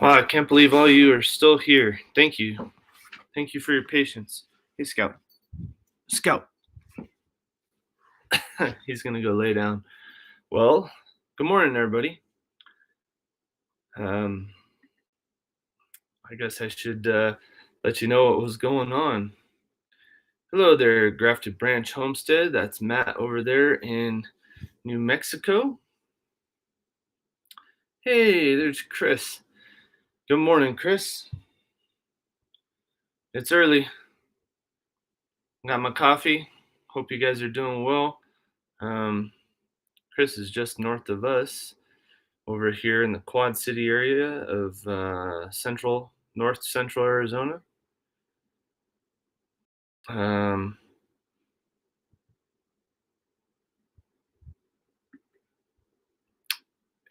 Wow, I can't believe all you are still here. Thank you. Thank you for your patience. Hey, Scout. Scout. He's going to go lay down. Well, good morning, everybody. Um, I guess I should let you know what was going on. Hello there, Grafted Branch Homestead. That's Matt over there in New Mexico. Hey, there's Chris. Good morning, Chris. It's early. Got my coffee. Hope you guys are doing well. Um, Chris is just north of us over here in the Quad City area of north central Arizona. Um,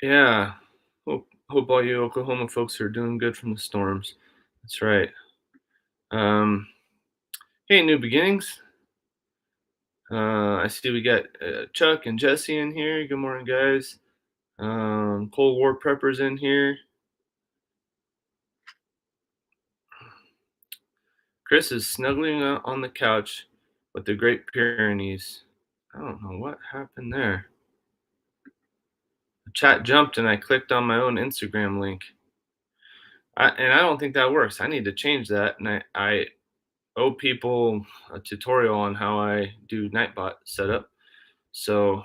yeah, hope all you Oklahoma folks are doing good from the storms. That's right. Um, hey, New Beginnings. I see we got Chuck and Jesse in here. Good morning, guys. Cold War Preppers in here. Chris is snuggling on the couch with the Great Pyrenees. I don't know what happened there. The chat jumped and I clicked on my own Instagram link. And I don't think that works. I need to change that. And I owe people a tutorial on how I do Nightbot setup. So,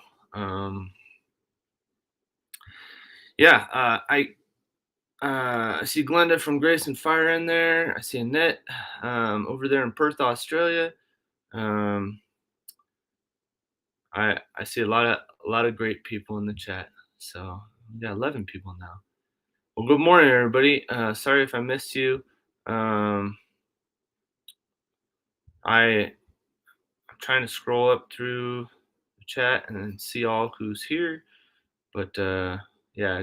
yeah, I see Glenda from Grace and Fire in there. I see Annette over there in Perth, Australia. I see a lot of great people in the chat. So we got 11 people now. Well, good morning, everybody. Sorry if I missed you. I'm trying to scroll up through the chat and then see all who's here, but yeah,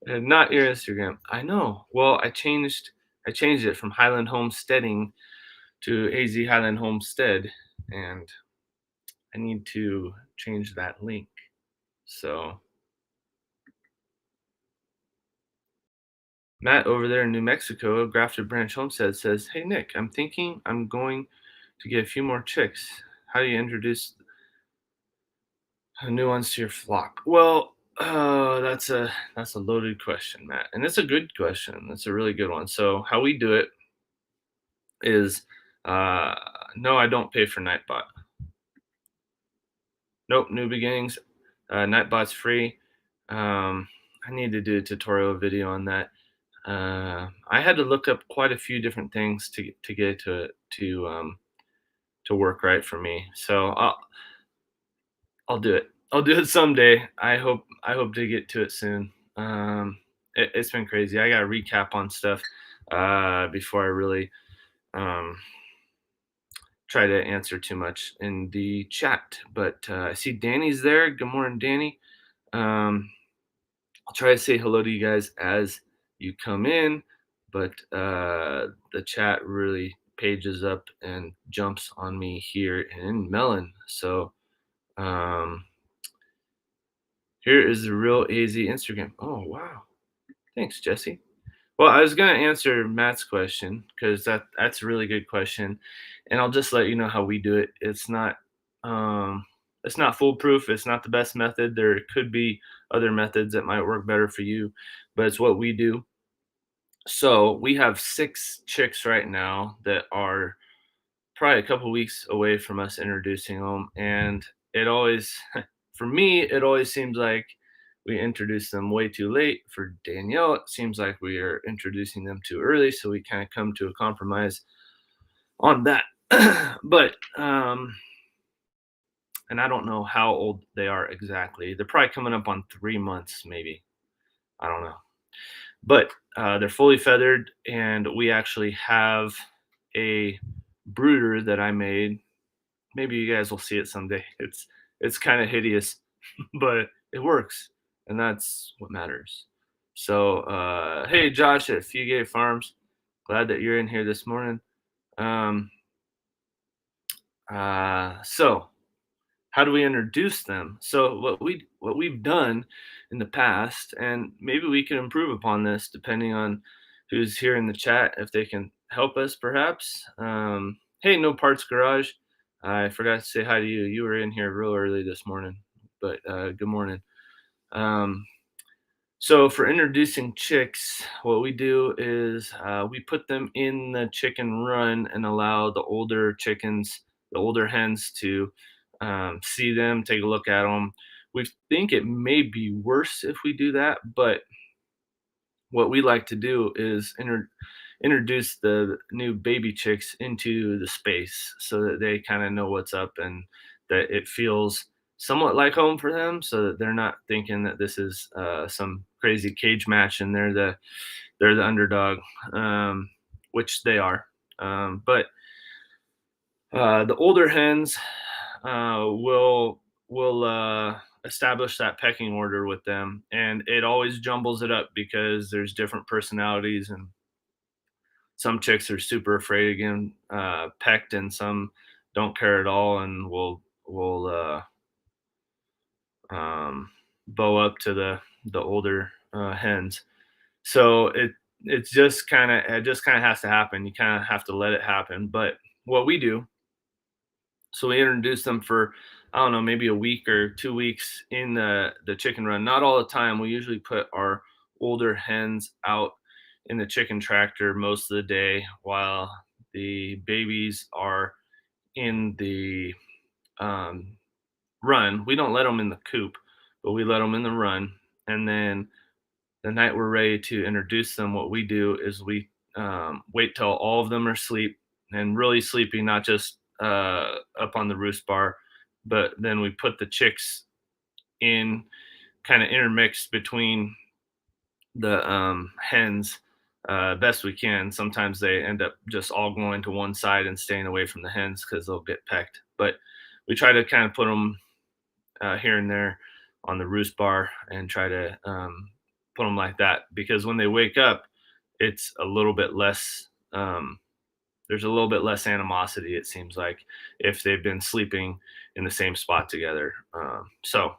not your Instagram. I know. Well, I changed it from Highland Homesteading to AZ Highland Homestead, and I need to change that link. So Matt over there in New Mexico, Grafted Branch Homestead, says, "Hey Nick, I'm thinking I'm going to get a few more chicks. How do you introduce new ones to your flock?" Well, that's a loaded question, Matt, and it's a good question. That's a really good one. So how we do it is, uh, no, I don't pay for Nightbot. Nope, New Beginnings. Nightbot's free. I need to do a tutorial video on that. I had to look up quite a few different things to get to work right for me. So I'll do it. I'll do it someday. I hope to get to it soon. It's been crazy. I got to recap on stuff before I really um, try to answer too much in the chat. But I see Danny's there. Good morning, Danny. I'll try to say hello to you guys as you come in, but the chat really pages up and jumps on me here in Melon. So here is the real AZ Instagram. Oh, wow. Thanks, Jesse. Well, I was going to answer Matt's question because that's a really good question. And I'll just let you know how we do it. It's not foolproof. It's not the best method. There could be other methods that might work better for you, but it's what we do. So we have 6 chicks right now that are probably a couple weeks away from us introducing them. And it always, for me, it always seems like we introduce them way too late. For Danielle, it seems like we are introducing them too early. So we kind of come to a compromise on that. But, and I don't know how old they are exactly. They're probably coming up on 3 months, maybe. I don't know. But they're fully feathered, and we actually have a brooder that I made. Maybe you guys will see it someday. It's kind of hideous, but it works, and that's what matters. So hey, Josh at Fugate Farms, glad that you're in here this morning. So how do we introduce them? So what we've done in the past, and maybe we can improve upon this depending on who's here in the chat, if they can help us, perhaps. Hey, no parts garage. I forgot to say hi to you. You were in here real early this morning, but good morning. Um, so for introducing chicks, what we do is we put them in the chicken run and allow the older chickens, the older hens, to see them, take a look at them. We think it may be worse if we do that, but what we like to do is introduce the new baby chicks into the space so that they kind of know what's up and that it feels somewhat like home for them, so that they're not thinking that this is some crazy cage match and they're the underdog, which they are. But the older hens will establish that pecking order with them, and it always jumbles it up because there's different personalities, and some chicks are super afraid of getting pecked, and some don't care at all and will bow up to the older hens. So it just kind of has to happen. You kind of have to let it happen. But what we do, so we introduce them for, I don't know, maybe a week or 2 weeks in the chicken run. Not all the time. We usually put our older hens out in the chicken tractor most of the day while the babies are in the um, run. We don't let them in the coop, but we let them in the run. And then the night we're ready to introduce them, what we do is we wait till all of them are asleep and really sleepy, not just up on the roost bar, but then we put the chicks in, kind of intermixed between the hens best we can. Sometimes they end up just all going to one side and staying away from the hens because they'll get pecked. But we try to kind of put them here and there on the roost bar and try to put them like that, because when they wake up, it's a little bit less. There's a little bit less animosity. It seems like if they've been sleeping in the same spot together. So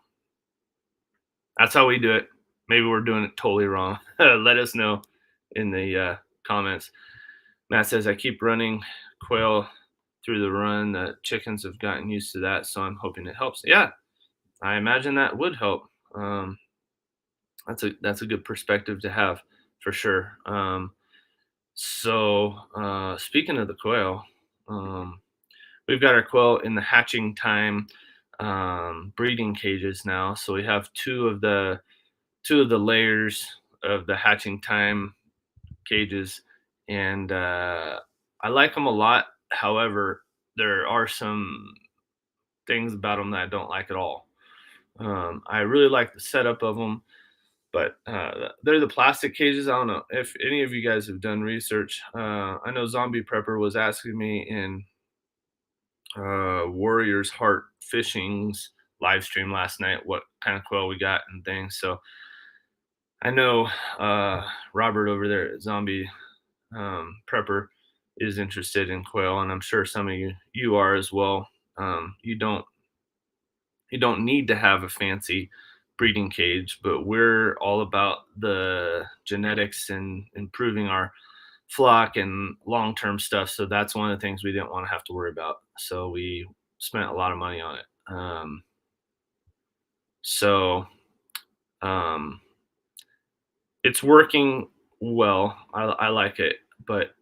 that's how we do it. Maybe we're doing it totally wrong. Let us know in the comments. Matt says, I keep running quail through the run. The chickens have gotten used to that, so I'm hoping it helps. Yeah, I imagine that would help. Um, that's a good perspective to have for sure. So speaking of the quail, um, we've got our quail in the hatching time breeding cages now. So we have two of the layers of the hatching time cages, and I like them a lot. However, there are some things about them that I don't like at all. I really like the setup of them, but they're the plastic cages. I don't know if any of you guys have done research. I know Zombie Prepper was asking me in Warrior's Heart Fishing's live stream last night what kind of quail we got and things. So I know Robert over there at Zombie Prepper is interested in quail, and I'm sure some of you are as well. You don't need to have a fancy breeding cage, but we're all about the genetics and improving our flock and long-term stuff. So that's one of the things we didn't want to have to worry about. So we spent a lot of money on it. So um, it's working well. I like it, but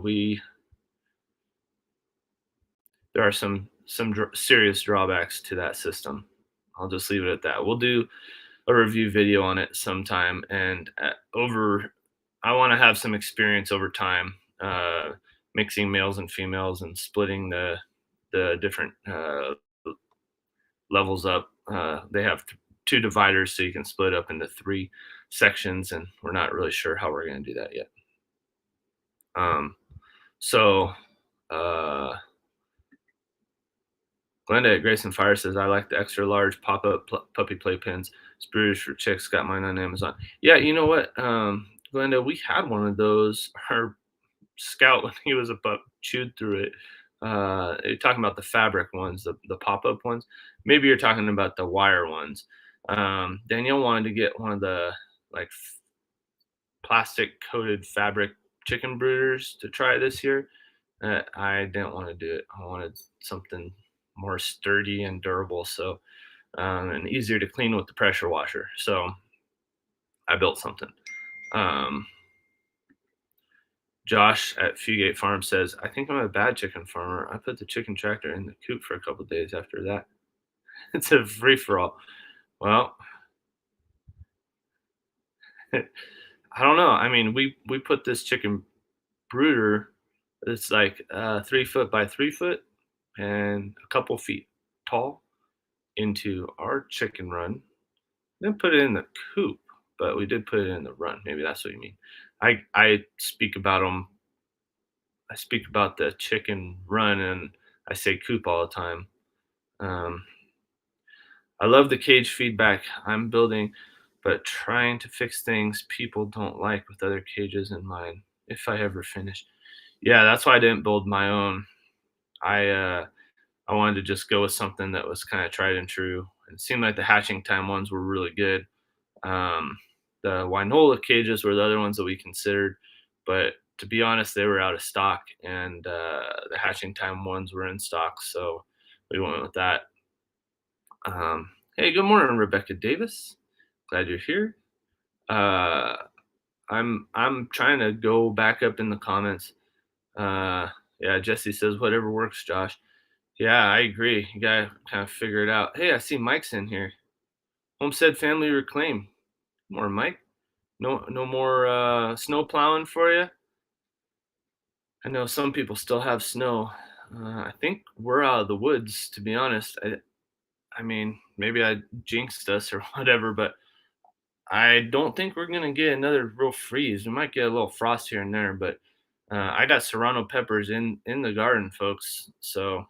we there are some serious drawbacks to that system. I'll just leave it at that. We'll do a review video on it sometime, and over I want to have some experience over time mixing males and females and splitting the different levels up. They have two dividers, so you can split up into three sections, and we're not really sure how we're going to do that yet. So uh Glenda at Grayson Fire says, I like the extra large pop up puppy playpens. It's British for chicks. Got mine on Amazon. Yeah, you know what, Glenda, we had one of those. Our Scout, when he was a pup, chewed through it. you're talking about the fabric ones, the pop-up ones. Maybe you're talking about the wire ones. Danielle wanted to get one of the like plastic coated fabric chicken brooders to try this year. I didn't want to do it. I wanted something more sturdy and durable, so and easier to clean with the pressure washer. So I built something. Um, Josh at Fugate Farm says, "I think I'm a bad chicken farmer. I put the chicken tractor in the coop for a couple days after that. It's a free for all." Well, I don't know. I mean, we put this chicken brooder. It's like 3 foot by 3 foot and a couple feet tall into our chicken run. Didn't put it in the coop, but we did put it in the run. Maybe that's what you mean. I speak about them. I speak about the chicken run, and I say coop all the time. Um, I love the cage feedback I'm building, but trying to fix things people don't like with other cages in mind. If I ever finish, yeah, that's why I didn't build my own. I wanted to just go with something that was kind of tried and true. And it seemed like the hatching time ones were really good. Um, the Winola cages were the other ones that we considered, but to be honest, they were out of stock, and the hatching time ones were in stock, so we went with that. Hey, good morning, Rebecca Davis. Glad you're here. Uh, I'm trying to go back up in the comments. Uh, yeah, Jesse says whatever works, Josh. Yeah, I agree. You gotta kind of figure it out. Hey, I see Mike's in here. Homestead Family Reclaim. More Mike. No more snow plowing for you. I know some people still have snow. I think we're out of the woods, to be honest. I mean, maybe I jinxed us or whatever, but I don't think we're gonna get another real freeze. We might get a little frost here and there, but I got serrano peppers in the garden, folks. So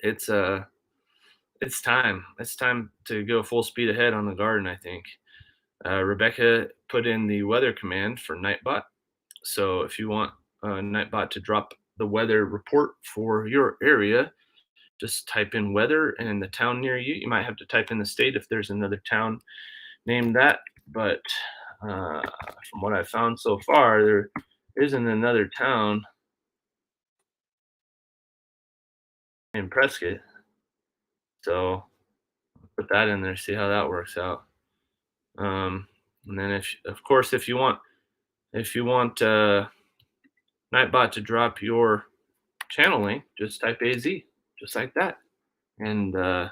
it's uh it's time. It's time to go full speed ahead on the garden. I think. Rebecca put in the weather command for Nightbot. So if you want Nightbot to drop the weather report for your area, just type in weather and the town near you. You might have to type in the state if there's another town named that. But from what I found so far, there isn't another town in Prescott. So put that in there, see how that works out. And then if, of course, if you want Nightbot to drop your channel link, just type AZ, just like that. And yeah,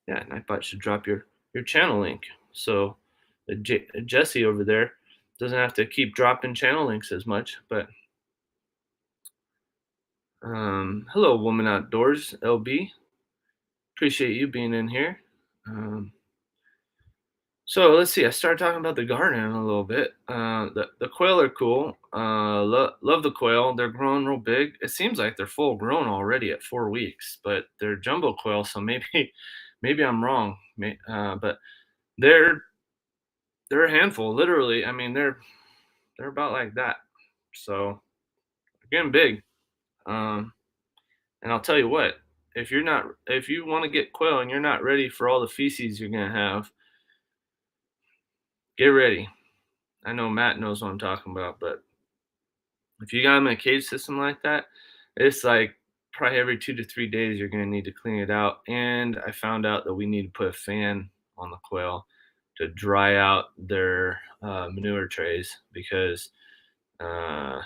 Nightbot should drop your channel link. So Jesse over there doesn't have to keep dropping channel links as much. But hello, Woman Outdoors LB. Appreciate you being in here. Um, so let's see. I started talking about the garden a little bit. The quail are cool. Love the quail. They're growing real big. It seems like they're full grown already at 4 weeks, but they're jumbo quail. So maybe maybe I'm wrong. But they're they're a handful. Literally, I mean they're about like that. So they're getting big. Um, and I'll tell you what. If you want to get quail and you're not ready for all the feces you're gonna have, get ready. I know Matt knows what I'm talking about, but if you got them in a cage system like that, it's like probably every 2 to 3 days you're gonna need to clean it out. And I found out that we need to put a fan on the quail to dry out their manure trays because uh,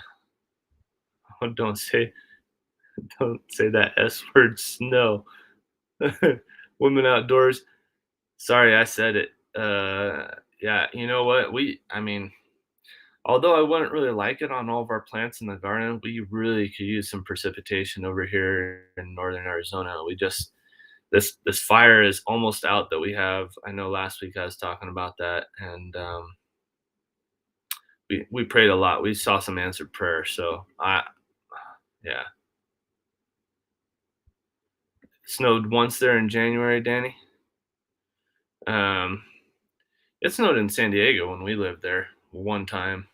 don't say don't say that S word snow. Women outdoors. Sorry, I said it. Yeah, you know what? I mean, although I wouldn't really like it on all of our plants in the garden, we really could use some precipitation over here in northern Arizona. We just this fire is almost out that we have. I know last week I was talking about that, and we prayed a lot. We saw some answered prayer. So yeah, snowed once there in January, Danny. Um, it snowed in San Diego when we lived there one time.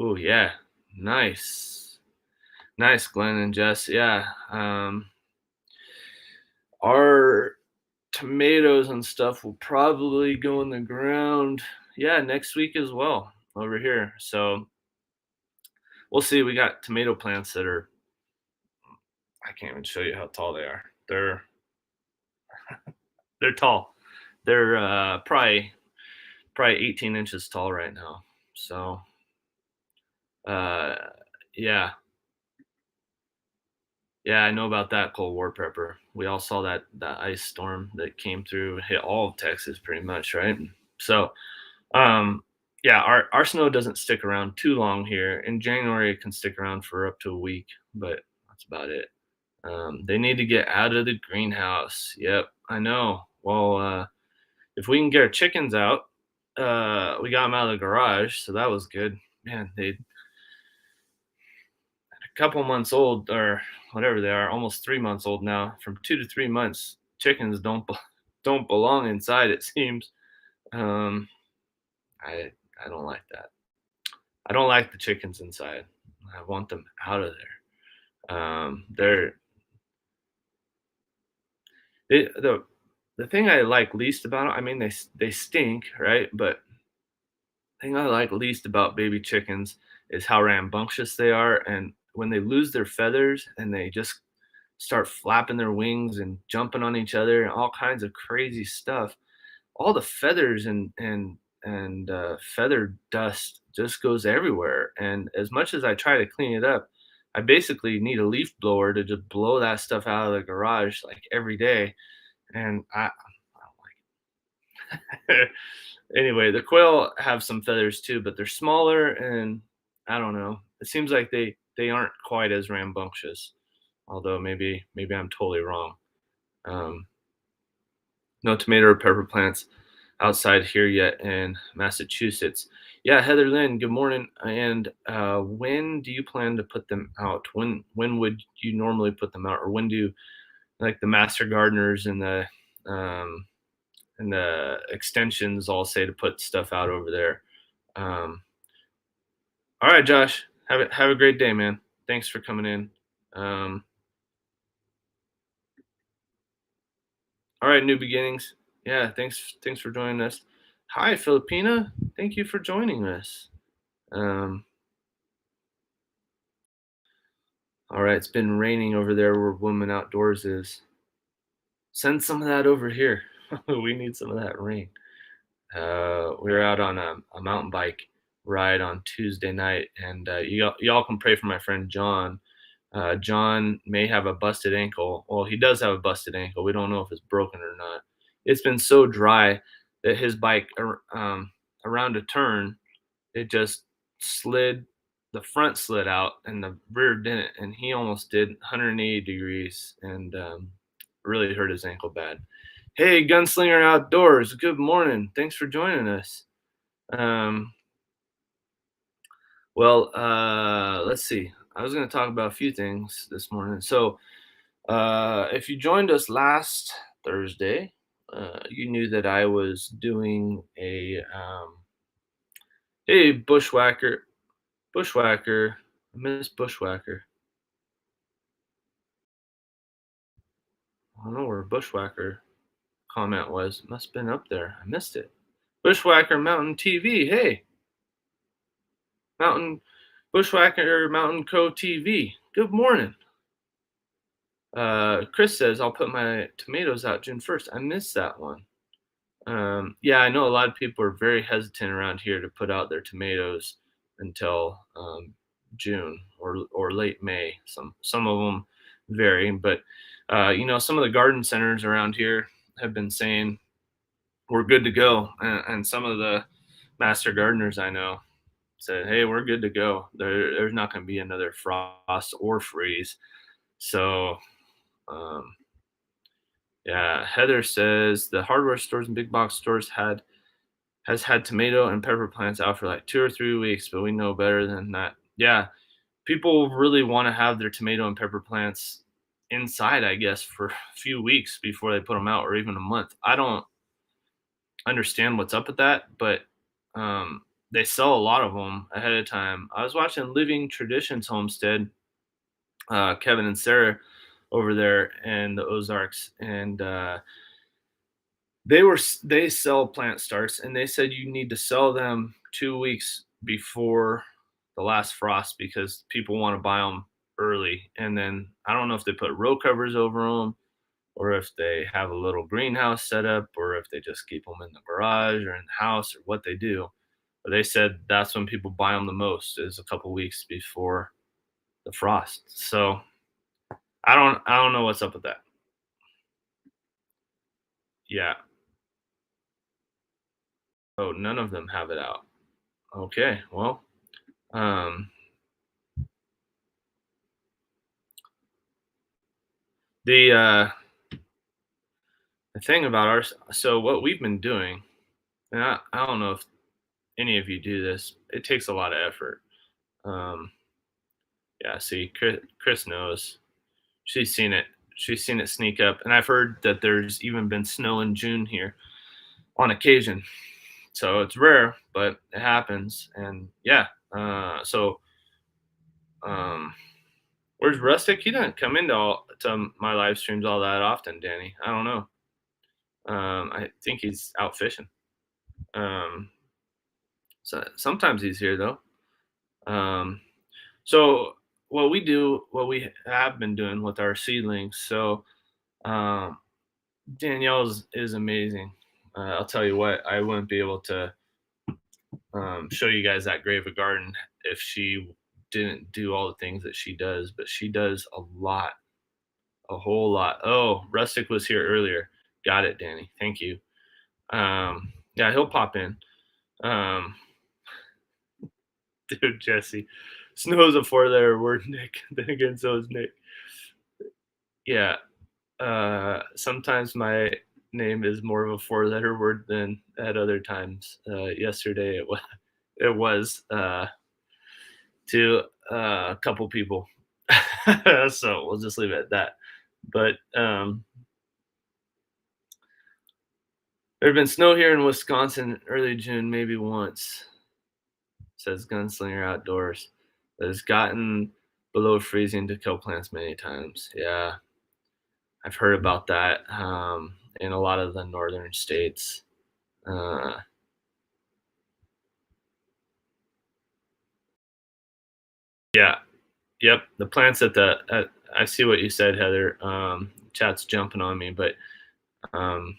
Oh yeah, nice, nice, Glenn and Jess. Yeah, our tomatoes and stuff will probably go in the ground. Yeah, next week as well over here. So we'll see. We got tomato plants that are. I can't even show you how tall they are. They're tall. They're probably 18 inches tall right now. So uh, yeah, yeah, I know about that Cold War prepper. We all saw that ice storm that came through, hit all of Texas pretty much, right? So um, yeah, our snow doesn't stick around too long here. In January, it can stick around for up to a week, but that's about it. They need to get out of the greenhouse. Yep, I know. Well, if we can get our chickens out, we got them out of the garage, so that was good. Man, they a couple months old or whatever they are, almost 3 months old now. From 2 to 3 months, chickens don't belong inside. It seems. Um, I I don't like that. I don't like the chickens inside. I want them out of there. The thing I like least about them. I mean, they stink, right? But thing I like least about baby chickens is how rambunctious they are, and when they lose their feathers and they just start flapping their wings and jumping on each other and all kinds of crazy stuff. All the feathers and feather dust just goes everywhere. And as much as I try to clean it up, I basically need a leaf blower to just blow that stuff out of the garage like every day. And I don't like it. Anyway, the quail have some feathers too, but they're smaller and I don't know. It seems like they aren't quite as rambunctious. Although maybe I'm totally wrong. Um, no tomato or pepper plants outside here yet in Massachusetts. Yeah, Heather Lynn, good morning. And when do you plan to put them out? When would you normally put them out, or when do like the master gardeners um, and the extensions all say to put stuff out over there? Um, all right, Josh, have a great day, man. Thanks for coming in. Um, all right, new beginnings. Yeah, thanks for joining us. Hi, Filipina. Thank you for joining us. Um, all right, it's been raining over there where Woman Outdoors is. Send some of that over here. We need some of that rain. We were out on a mountain bike ride on Tuesday night, and y'all can pray for my friend John. John may have a busted ankle. Well, he does have a busted ankle. We don't know if it's broken or not. It's been so dry that his bike, around a turn, it just slid. The front slid out and the rear didn't, and he almost did 180 degrees and really hurt his ankle bad. Hey, Gunslinger Outdoors, good morning. Thanks for joining us. Um, let's see. I was going to talk about a few things this morning. So, if you joined us last Thursday, you knew that I was doing a hey bushwhacker, Miss Bushwhacker. I don't know where Bushwhacker comment was. It must have been up there. I missed it. Bushwhacker Mountain TV. Hey, Mountain Bushwhacker Mountain Co TV. Good morning. Chris says I'll put my tomatoes out June 1st. I missed that one. Yeah, I know a lot of people are very hesitant around here to put out their tomatoes until June or late May. Some of them vary, but some of the garden centers around here have been saying we're good to go, and some of the master gardeners I know said, "Hey, we're good to go. There's not going to be another frost or freeze." So um, yeah, Heather says the hardware stores and big box stores has had tomato and pepper plants out for like 2 or 3 weeks, but we know better than that. Yeah, people really want to have their tomato and pepper plants inside, I guess, for a few weeks before they put them out, or even a month. I don't understand what's up with that, but um, they sell a lot of them ahead of time. I was watching Living Traditions Homestead, Kevin and Sarah over there in the Ozarks, and they sell plant starts, and they said you need to sell them 2 weeks before the last frost because people want to buy them early. And then I don't know if they put row covers over them, or if they have a little greenhouse set up, or if they just keep them in the garage or in the house, or what they do. But they said that's when people buy them the most, is a couple weeks before the frost. So I don't know what's up with that. Yeah. Oh, none of them have it out. Okay. Well, um, the thing about ours, so what we've been doing, and I don't know if any of you do this. It takes a lot of effort. Um, yeah. See, Chris knows. She's seen it. She's seen it sneak up, and I've heard that there's even been snow in June here on occasion. So it's rare, but it happens. And yeah, so um, where's Rustic? He doesn't come into my live streams all that often, Danny. I don't know. I think he's out fishing. Um, so sometimes he's here though. Um, so what we have been doing with our seedlings. So um, Danielle's is amazing. I'll tell you what, I wouldn't be able to show you guys that grave of garden if she didn't do all the things that she does. But she does a lot, a whole lot. Oh, Rustic was here earlier. Got it, Danny. Thank you. Yeah, he'll pop in. Um, dude, Jesse, snow's a four-letter word, Nick. Then again, so is Nick. Yeah. Sometimes my name is more of a four-letter word than at other times. Yesterday it was to a couple people. So we'll just leave it at that. But there had been snow here in Wisconsin early June, maybe once, says Gunslinger Outdoors. It has gotten below freezing to kill plants many times. Yeah, I've heard about that in a lot of the northern states. Uh, yeah, yep. The plants I see what you said, Heather. Chat's jumping on me, but um,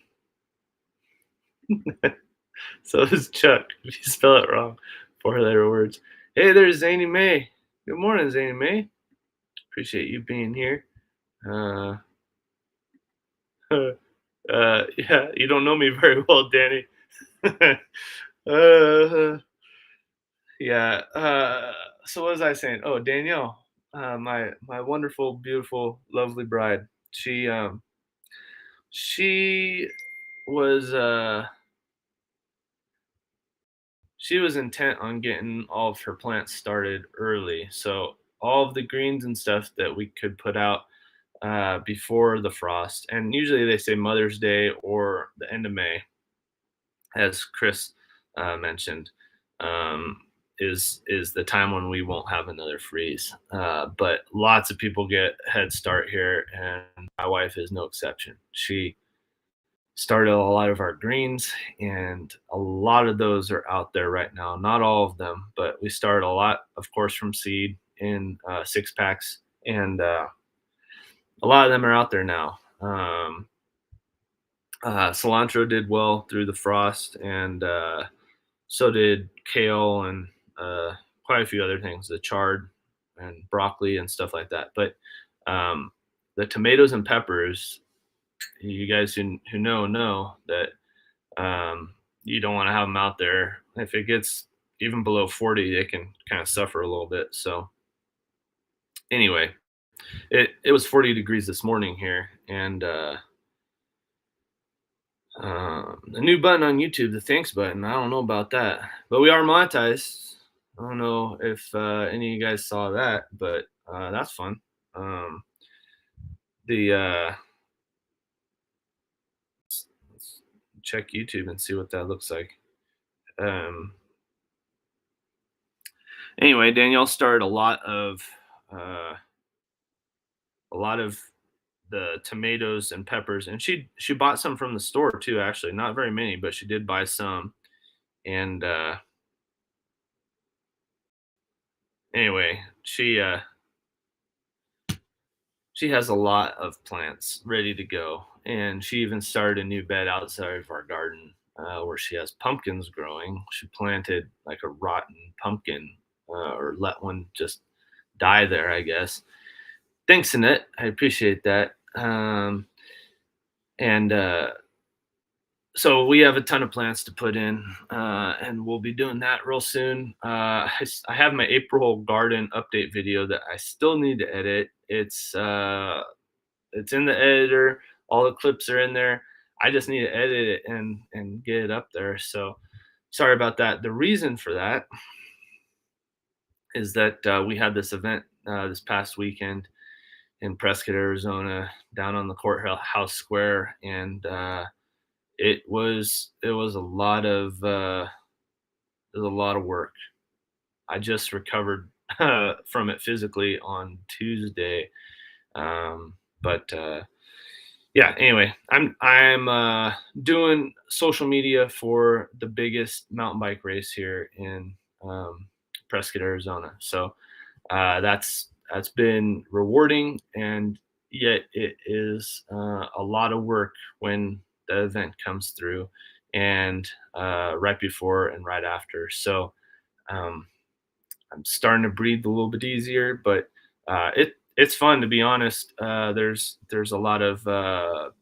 so is Chuck. If you spell it wrong, four-letter words. Hey, there's Zany May. Good morning, Zany May. Appreciate you being here. Uh, yeah, you don't know me very well, Danny. uh, yeah. So what was I saying? Oh, Danielle, my wonderful, beautiful, lovely bride. She was she was intent on getting all of her plants started early. So all of the greens and stuff that we could put out before the frost, and usually they say Mother's Day or the end of May, as Chris mentioned, um, is the time when we won't have another freeze. But lots of people get head start here, and my wife is no exception. She started a lot of our greens, and a lot of those are out there right now. Not all of them, but we started a lot, of course, from seed in 6 packs, and a lot of them are out there now. Cilantro did well through the frost, and so did kale and quite a few other things, the chard and broccoli and stuff like that. But um, the tomatoes and peppers, you guys who know that you don't want to have them out there. If it gets even below 40, they can kind of suffer a little bit. So anyway, it was 40 degrees this morning here, and the new button on YouTube, the thanks button. I don't know about that, but we are monetized. I don't know if any of you guys saw that, but that's fun. Um, the let's check YouTube and see what that looks like. Um, Anyway, Danielle started uh, a lot of the tomatoes and peppers, and she bought some from the store too. Actually, not very many, but she did buy some. And anyway, she has a lot of plants ready to go, and she even started a new bed outside of our garden where she has pumpkins growing. She planted like a rotten pumpkin, or let one just die there, I guess. Thanks, Annette. I appreciate that. And so we have a ton of plants to put in, and we'll be doing that real soon. I have my April garden update video that I still need to edit. It's in the editor. All the clips are in there. I just need to edit it and get it up there. So sorry about that. The reason for that is that we had this event this past weekend in Prescott, Arizona, down on the courthouse square, and it was a lot of work. I just recovered from it physically on Tuesday, but yeah. Anyway, I'm doing social media for the biggest mountain bike race here in Prescott, Arizona. So that's been rewarding, and yet it is a lot of work when the event comes through, and right before and right after. So um, I'm starting to breathe a little bit easier, but it's fun, to be honest. There's a lot of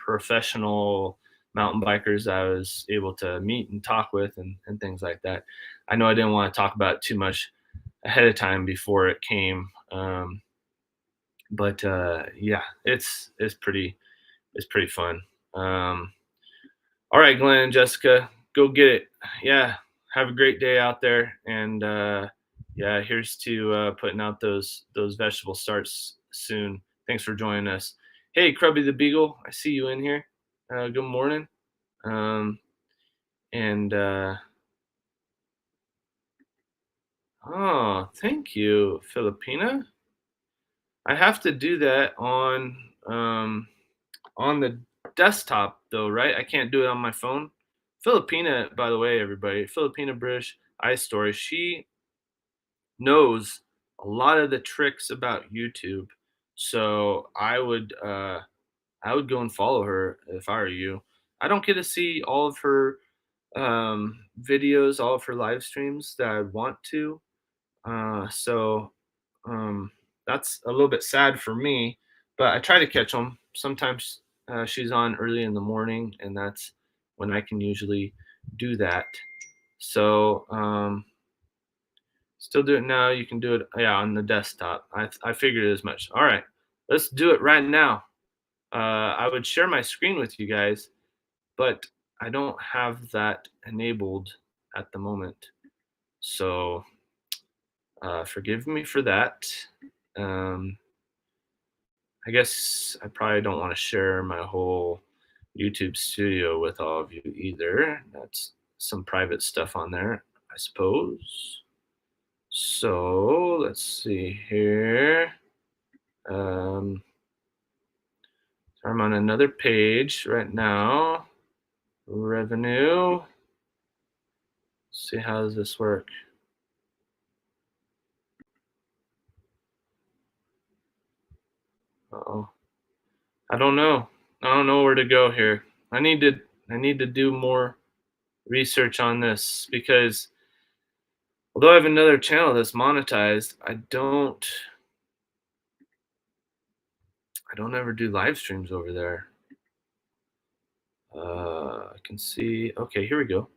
professional mountain bikers I was able to meet and talk with, and things like that. I know I didn't want to talk about it too much ahead of time before it came. But yeah, it's pretty fun. Um, all right, Glenn and Jessica, go get it. Yeah, have a great day out there, and yeah, here's to putting out those vegetable starts soon. Thanks for joining us. Hey, Krubby the Beagle, I see you in here. Good morning. Um, and oh, thank you, Filipina. I have to do that on the desktop though, right? I can't do it on my phone. Filipina, by the way, everybody, Filipina British Ice Story, she knows a lot of the tricks about YouTube. So I would go and follow her if I were you. I don't get to see all of her videos, all of her live streams that I want to. So um, that's a little bit sad for me, but I try to catch them. Sometimes she's on early in the morning, and that's when I can usually do that. So still do it now. You can do it, yeah, on the desktop. I figured as much. All right, let's do it right now. I would share my screen with you guys, but I don't have that enabled at the moment. So forgive me for that. Um, I guess I probably don't want to share my whole YouTube studio with all of you either. That's some private stuff on there, I suppose. So let's see here. Um, so I'm on another page right now. Revenue. Let's see, how does this work? Oh, I don't know. I don't know where to go here. I need to do more research on this, because although I have another channel that's monetized, I don't ever do live streams over there. I can see. Okay, here we go.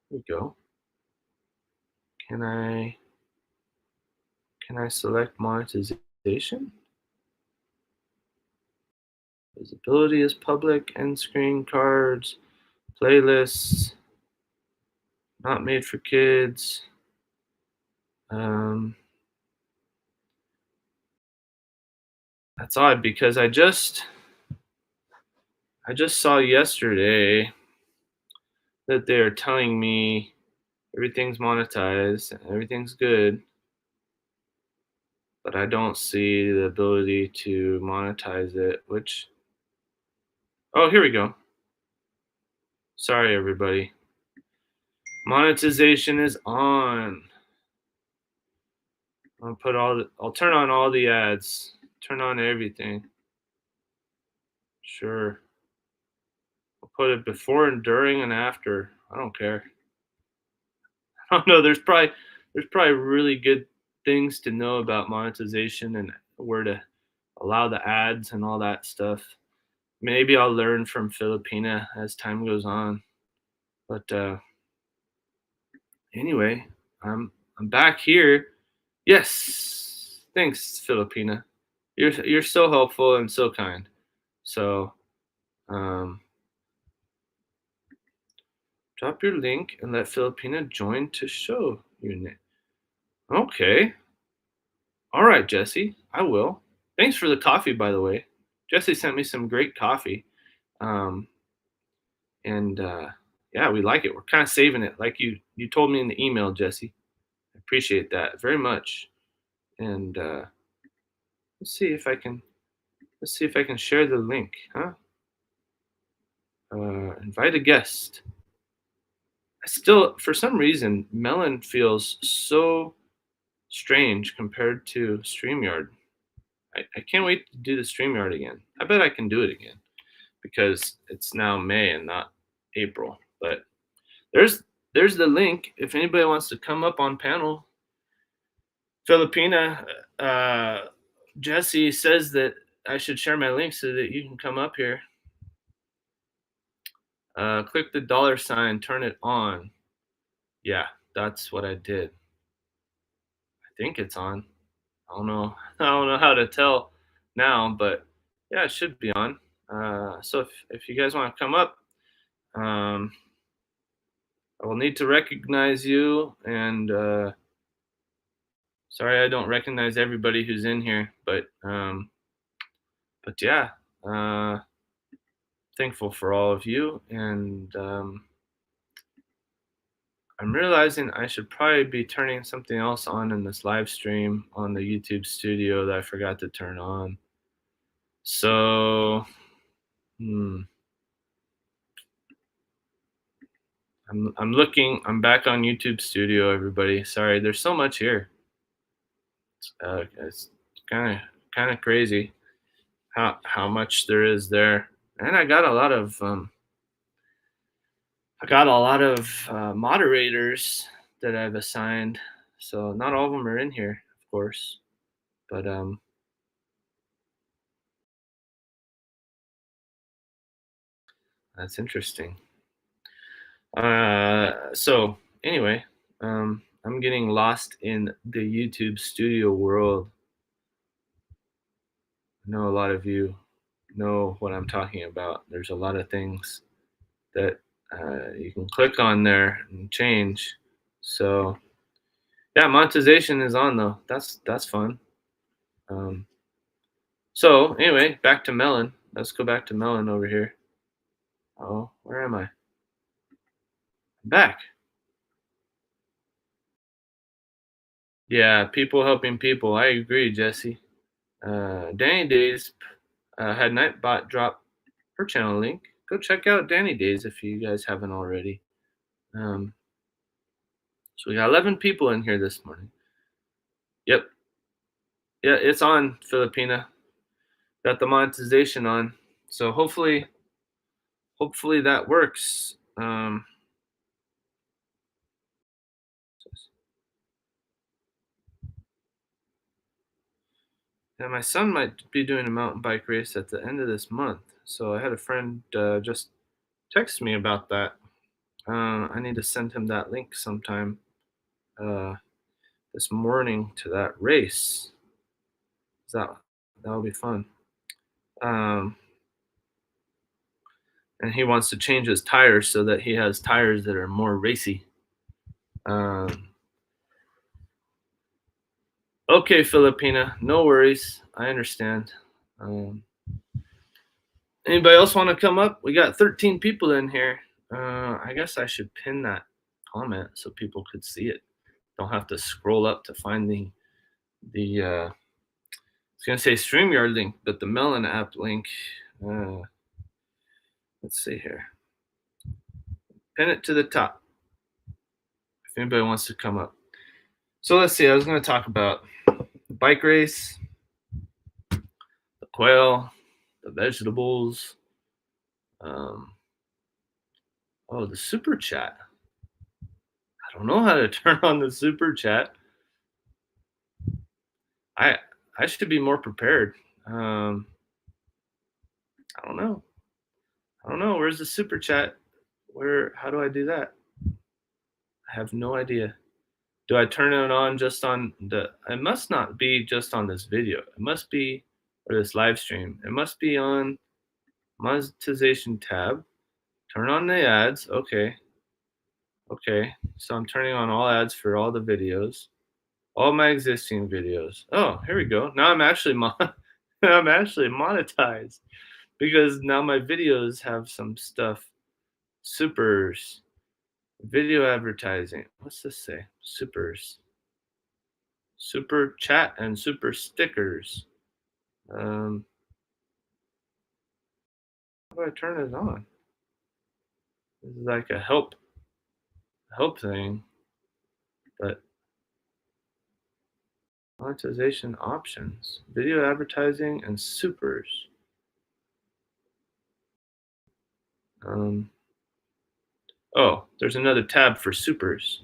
Here we go. Can I select monetization? Visibility is public. End screen, cards, playlists, not made for kids. That's odd, because I just saw yesterday that they're telling me everything's monetized, and everything's good, but I don't see the ability to monetize it, which oh, here we go. Sorry, everybody. Monetization is on. I'll turn on all the ads. Turn on everything. Sure. I'll put it before and during and after. I don't care. I don't know. There's probably really good things to know about monetization and where to allow the ads and all that stuff. Maybe I'll learn from Filipina as time goes on. But anyway, I'm back here. Yes. Thanks, Filipina. You're so helpful and so kind. So um, drop your link and let Filipina join to show your name. Okay. All right, Jesse. I will. Thanks for the coffee, by the way. Jesse sent me some great coffee. Um, and yeah, we like it. We're kind of saving it, like you told me in the email, Jesse. I appreciate that very much. And let's see if I can share the link, huh? Invite a guest. I still, for some reason, Melon feels so strange compared to StreamYard. I can't wait to do the StreamYard again. I bet I can do it again because it's now May and not April. But there's there's the link if anybody wants to come up on panel. Filipina, uh, Jesse says that I should share my link so that you can come up here. Click the dollar sign, turn it on. Yeah, that's what I did. I think it's on. I don't know. I don't know how to tell now, but yeah, it should be on. So if you guys want to come up, um, I will need to recognize you. And sorry, I don't recognize everybody who's in here, but yeah, uh, thankful for all of you. And I'm realizing I should probably be turning something else on in this live stream on the YouTube studio that I forgot to turn on. So, hmm. I'm looking. I'm back on YouTube Studio, everybody. Sorry, there's so much here. It's kind of crazy how much there is there, and I got a lot of moderators that I've assigned. So not all of them are in here, of course, but that's interesting. So anyway, I'm getting lost in the YouTube Studio world. I know a lot of you know what I'm talking about. There's a lot of things that you can click on there and change. So yeah, monetization is on though. That's fun. Um, so anyway, back to Melon. Let's go back to Melon over here. Oh, where am I? I'm back. Yeah, people helping people. I agree, Jesse. Danny Days had Nightbot drop her channel link. Go check out Danny Days if you guys haven't already. Um, so we got 11 people in here this morning. Yep. Yeah, it's on, Filipina. Got the monetization on. So hopefully that works. Yeah, my son might be doing a mountain bike race at the end of this month. So I had a friend just text me about that. I need to send him that link sometime uh, this morning to that race. That'll be fun. And he wants to change his tires so that he has tires that are more racy. Okay, Filipina, no worries. I understand. Anybody else want to come up? We got 13 people in here. I guess I should pin that comment so people could see it. Don't have to scroll up to find the I was gonna say StreamYard link, but the Melon app link. Uh, let's see here. Pin it to the top if anybody wants to come up. So let's see. I was going to talk about the bike race, the quail, the vegetables. Um, oh, the super chat. I don't know how to turn on the super chat. I I should be more prepared. I don't know. I don't know. Where's the super chat? Where? How do I do that? I have no idea. Do I turn it on just on the? It must not be just on this video. It must be, or this live stream. It must be on monetization tab. Turn on the ads. Okay. Okay. So I'm turning on all ads for all the videos, all my existing videos. Oh, here we go. Now I'm actually I'm actually monetized because now my videos have some stuff. Supers, video advertising. What's this say? Supers, super chat, and super stickers. How do I turn it on? This is like a help thing, but monetization options, video advertising, and supers. Oh, there's another tab for supers.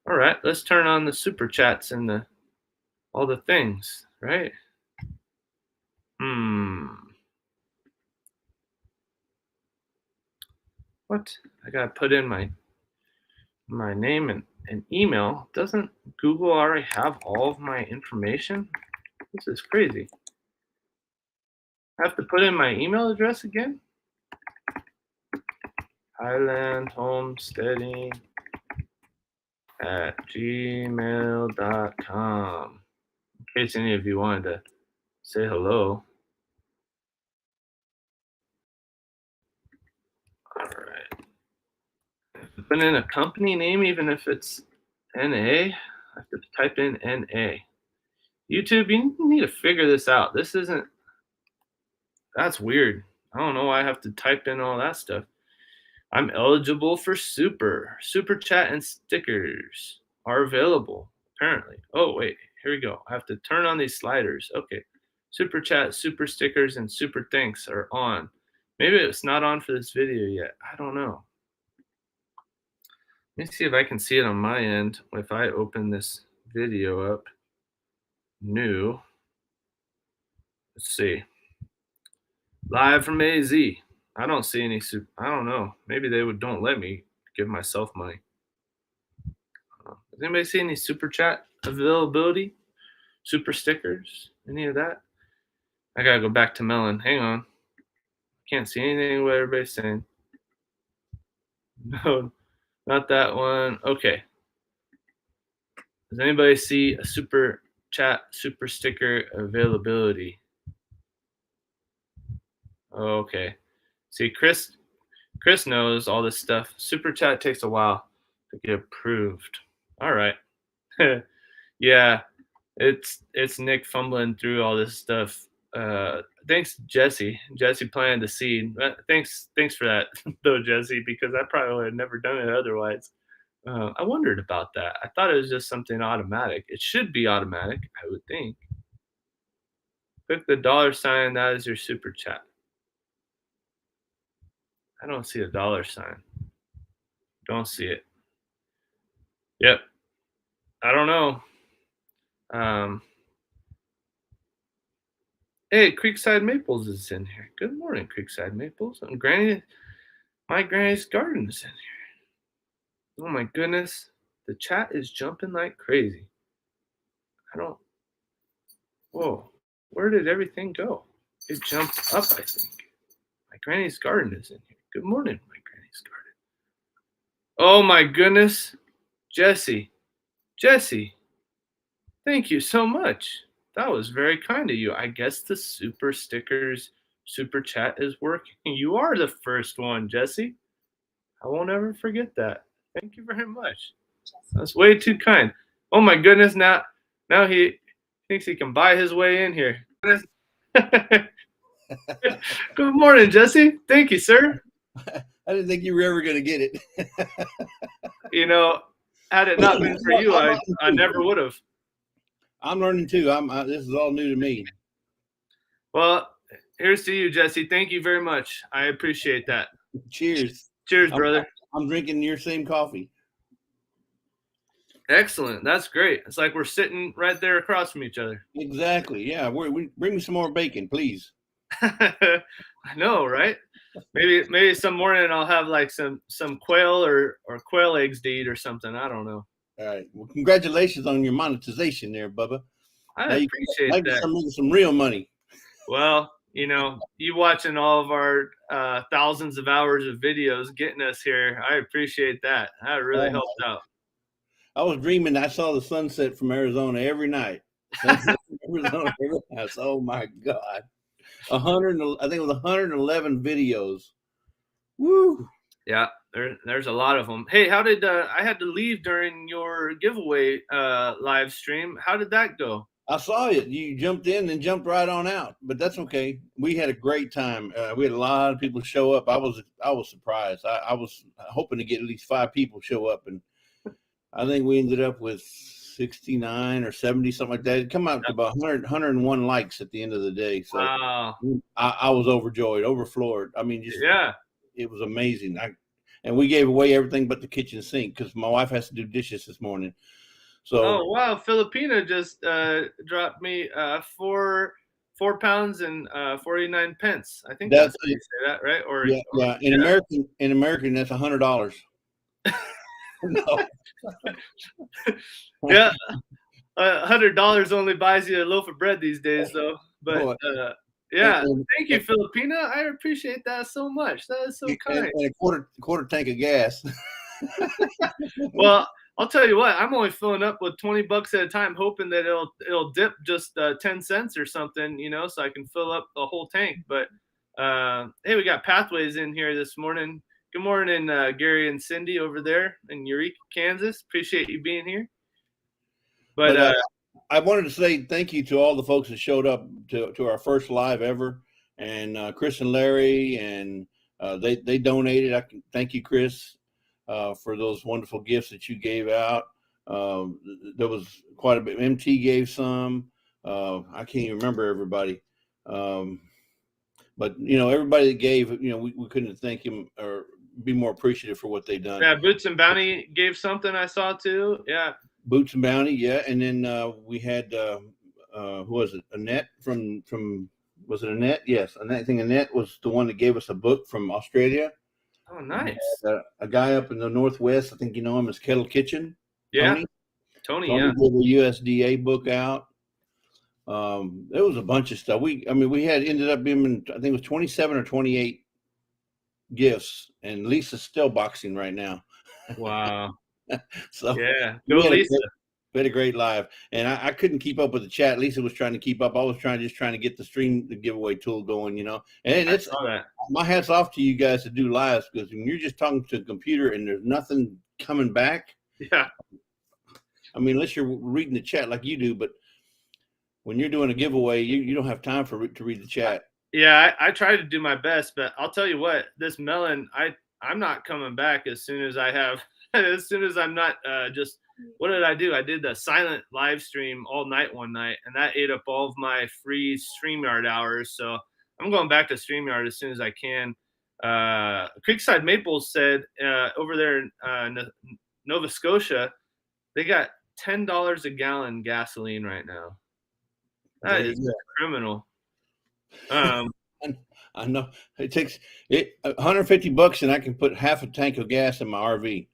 All right, let's turn on the super chats and all the things, right? What? I gotta put in my name and email. Doesn't Google already have all of my information? This is crazy. I have to put in my email address again? Highland Homesteading at gmail.com. In case any of you wanted to say hello. All right. Put in a company name, even if it's NA. I have to type in NA. YouTube, you need to figure this out. This isn't, that's weird. I don't know why I have to type in all that stuff. I'm eligible for super chat and stickers are available, apparently. Oh, wait, here we go. I have to turn on these sliders. Okay. Super chat, super stickers, and super thanks are on. Maybe it's not on for this video yet. I don't know. Let me see if I can see it on my end. If I open this video up, new, let's see. Live from AZ. I don't see any I don't know. Maybe they don't let me give myself money. Does anybody see any super chat availability? Super stickers? Any of that? I gotta go back to Melon. Hang on. Can't see anything what everybody's saying. No, not that one. Okay. Does anybody see a super chat, super sticker availability? Okay. See, Chris knows all this stuff. Super chat takes a while to get approved. All right. Yeah, it's Nick fumbling through all this stuff. Thanks, Jesse. Jesse planted the seed. Thanks for that, though, Jesse, because I probably would have never done it otherwise. I wondered about that. I thought it was just something automatic. It should be automatic, I would think. Click the $sign. That is your super chat. I don't see a $sign. Don't see it. Yep. I don't know. Hey, Creekside Maples is in here. Good morning, Creekside Maples. And my granny's garden is in here. Oh my goodness. The chat is jumping like crazy. Whoa. Where did everything go? It jumped up, I think. My granny's garden is in here. Good morning, my granny's garden. Oh my goodness. Jesse. Thank you so much. That was very kind of you. I guess the super stickers, super chat is working. You are the first one, Jesse. I won't ever forget that. Thank you very much. That's way too kind. Oh my goodness! Now he thinks he can buy his way in here. Good morning, Jesse. Thank you, sir. I didn't think you were ever going to get it. You know, had it not been for you, I never would have. I'm learning too. This is all new to me. Well, here's to you, Jesse. Thank you very much. I appreciate that. Cheers. Cheers, brother. I'm drinking your same coffee. Excellent. That's great. It's like we're sitting right there across from each other. Exactly. Yeah. We bring me some more bacon, please. I know, right? Maybe some morning I'll have like some quail or quail eggs to eat or something. I don't know. All right. Well, congratulations on your monetization there, Bubba. I appreciate that. Some real money. Well, you watching all of our thousands of hours of videos getting us here. I appreciate that. That really helped out. I was dreaming I saw the sunset from Arizona every night. Sunset from Arizona every night. Oh my God. I think it was 111 videos. Woo. Yeah, there's a lot of them. Hey, how did I had to leave during your giveaway live stream? How did that go? I saw it. You jumped in and jumped right on out, but that's okay. We had a great time. We had a lot of people show up. I was surprised. I was hoping to get at least 5 people show up, and I think we ended up with 69 or 70, something like that. It come out to about 100, 101 likes at the end of the day. So wow. I was overjoyed, overfloored. I mean, yeah, it was amazing. And we gave away everything but the kitchen sink because my wife has to do dishes this morning. So oh wow, Filipina just dropped me 4 pounds and 49 pence. I think that's how you say that, right? Or yeah. In American, that's $100. No. Yeah, $100 only buys you a loaf of bread these days, though. But yeah, thank you, Filipina. I appreciate that so much. That is so kind. And a quarter tank of gas. Well, I'll tell you what. I'm only filling up with $20 at a time, hoping that it'll dip just 10 cents or something, so I can fill up the whole tank. But hey, we got Pathways in here this morning. Good morning, Gary and Cindy over there in Eureka, Kansas. Appreciate you being here. But I wanted to say thank you to all the folks that showed up to our first live ever, and Chris and Larry, and they donated. I can thank you, Chris, for those wonderful gifts that you gave out. There was quite a bit. MT gave some. I can't even remember everybody. But everybody that gave, we couldn't thank him or be more appreciative for what they've done. Yeah, Boots and Bounty gave something I saw too. Yeah. Boots and Bounty, yeah. And then we had who was it? Annette from was it Annette? Yes, I think Annette was the one that gave us a book from Australia. Oh, nice. A guy up in the Northwest, I think you know him as Kettle Kitchen. Yeah. Tony yeah. Gave a USDA book out. There was a bunch of stuff. We ended up being, I think it was 27 or 28 gifts, and Lisa's still boxing right now. Wow. So yeah, go Lisa. We had a great live, and I couldn't keep up with the chat. Lisa was trying to keep up. I was trying to get the giveaway tool going, And it's my hat's off to you guys to do lives, because when you're just talking to a computer and there's nothing coming back. Yeah. I mean, unless you're reading the chat like you do, but when you're doing a giveaway, you don't have time to read the chat. Yeah, I try to do my best, but I'll tell you what, this melon, I'm not coming back as soon as I'm not just, what did I do? I did the silent live stream all night one night, and that ate up all of my free StreamYard hours. So I'm going back to StreamYard as soon as I can. Creekside Maples said over there in Nova Scotia, they got $10 a gallon gasoline right now. That is criminal. I know it takes $150 and I can put half a tank of gas in my RV.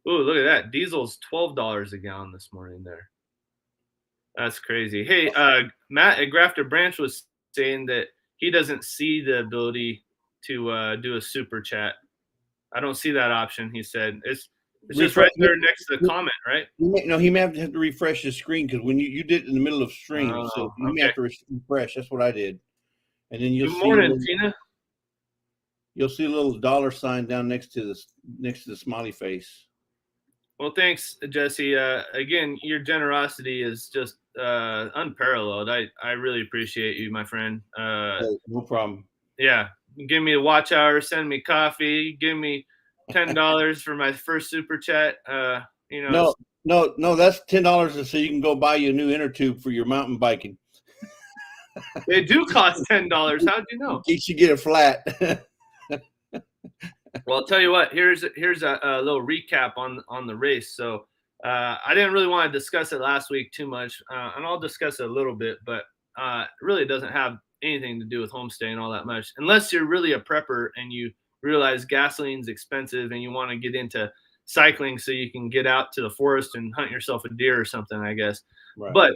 Oh, look at that. Diesel's $12 a gallon this morning there. That's crazy. Hey, Matt at Grafter Branch was saying that he doesn't see the ability to do a super chat. I don't see that option, he said. It's just right there next to the comment, right? He may have to refresh his screen, because when you did it in the middle of stream, so you may have to refresh. That's what I did. And then you'll Good morning, Tina. You'll see a little dollar sign down next to the smiley face. Well, thanks, Jesse. Again, your generosity is just unparalleled. I really appreciate you, my friend. Hey, no problem. Yeah, give me a watch hour, send me coffee, give me $10 for my first super chat. No, It's, no, that's $10 so you can go buy you a new inner tube for your mountain biking. they do cost $10. How'd you In know? case you get it flat. Well, I'll tell you what. Here's a little recap on the race. So I didn't really want to discuss it last week too much, and I'll discuss it a little bit, but it really doesn't have anything to do with homestaying all that much, unless you're really a prepper and you realize gasoline's expensive and you want to get into cycling so you can get out to the forest and hunt yourself a deer or something, I guess. Right. But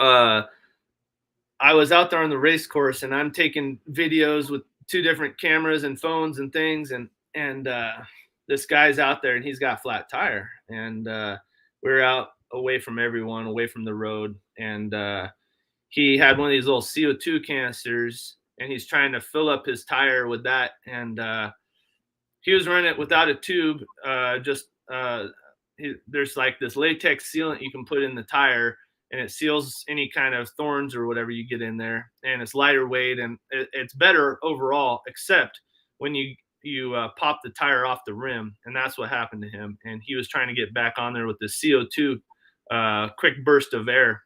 uh, I was out there on the race course and I'm taking videos with two different cameras and phones and things, and this guy's out there and he's got a flat tire, and we're out away from everyone, away from the road, and he had one of these little CO2 canisters and he's trying to fill up his tire with that, and he was running it without a tube. There's like this latex sealant you can put in the tire, and it seals any kind of thorns or whatever you get in there. And it's lighter weight, and it's better overall, except when you pop the tire off the rim, and that's what happened to him. And he was trying to get back on there with the CO2 quick burst of air,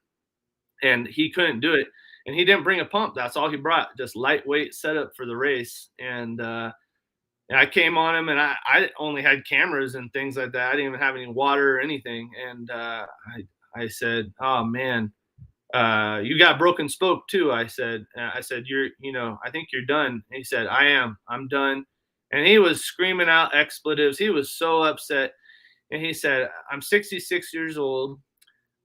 and he couldn't do it. And he didn't bring a pump. That's all he brought, just lightweight setup for the race. And I came on him, and I only had cameras and things like that. I didn't even have any water or anything. And I said, "Oh man, you got broken spoke too." I said, I think you're done." And he said, "I am. I'm done." And he was screaming out expletives. He was so upset. And he said, "I'm 66 years old.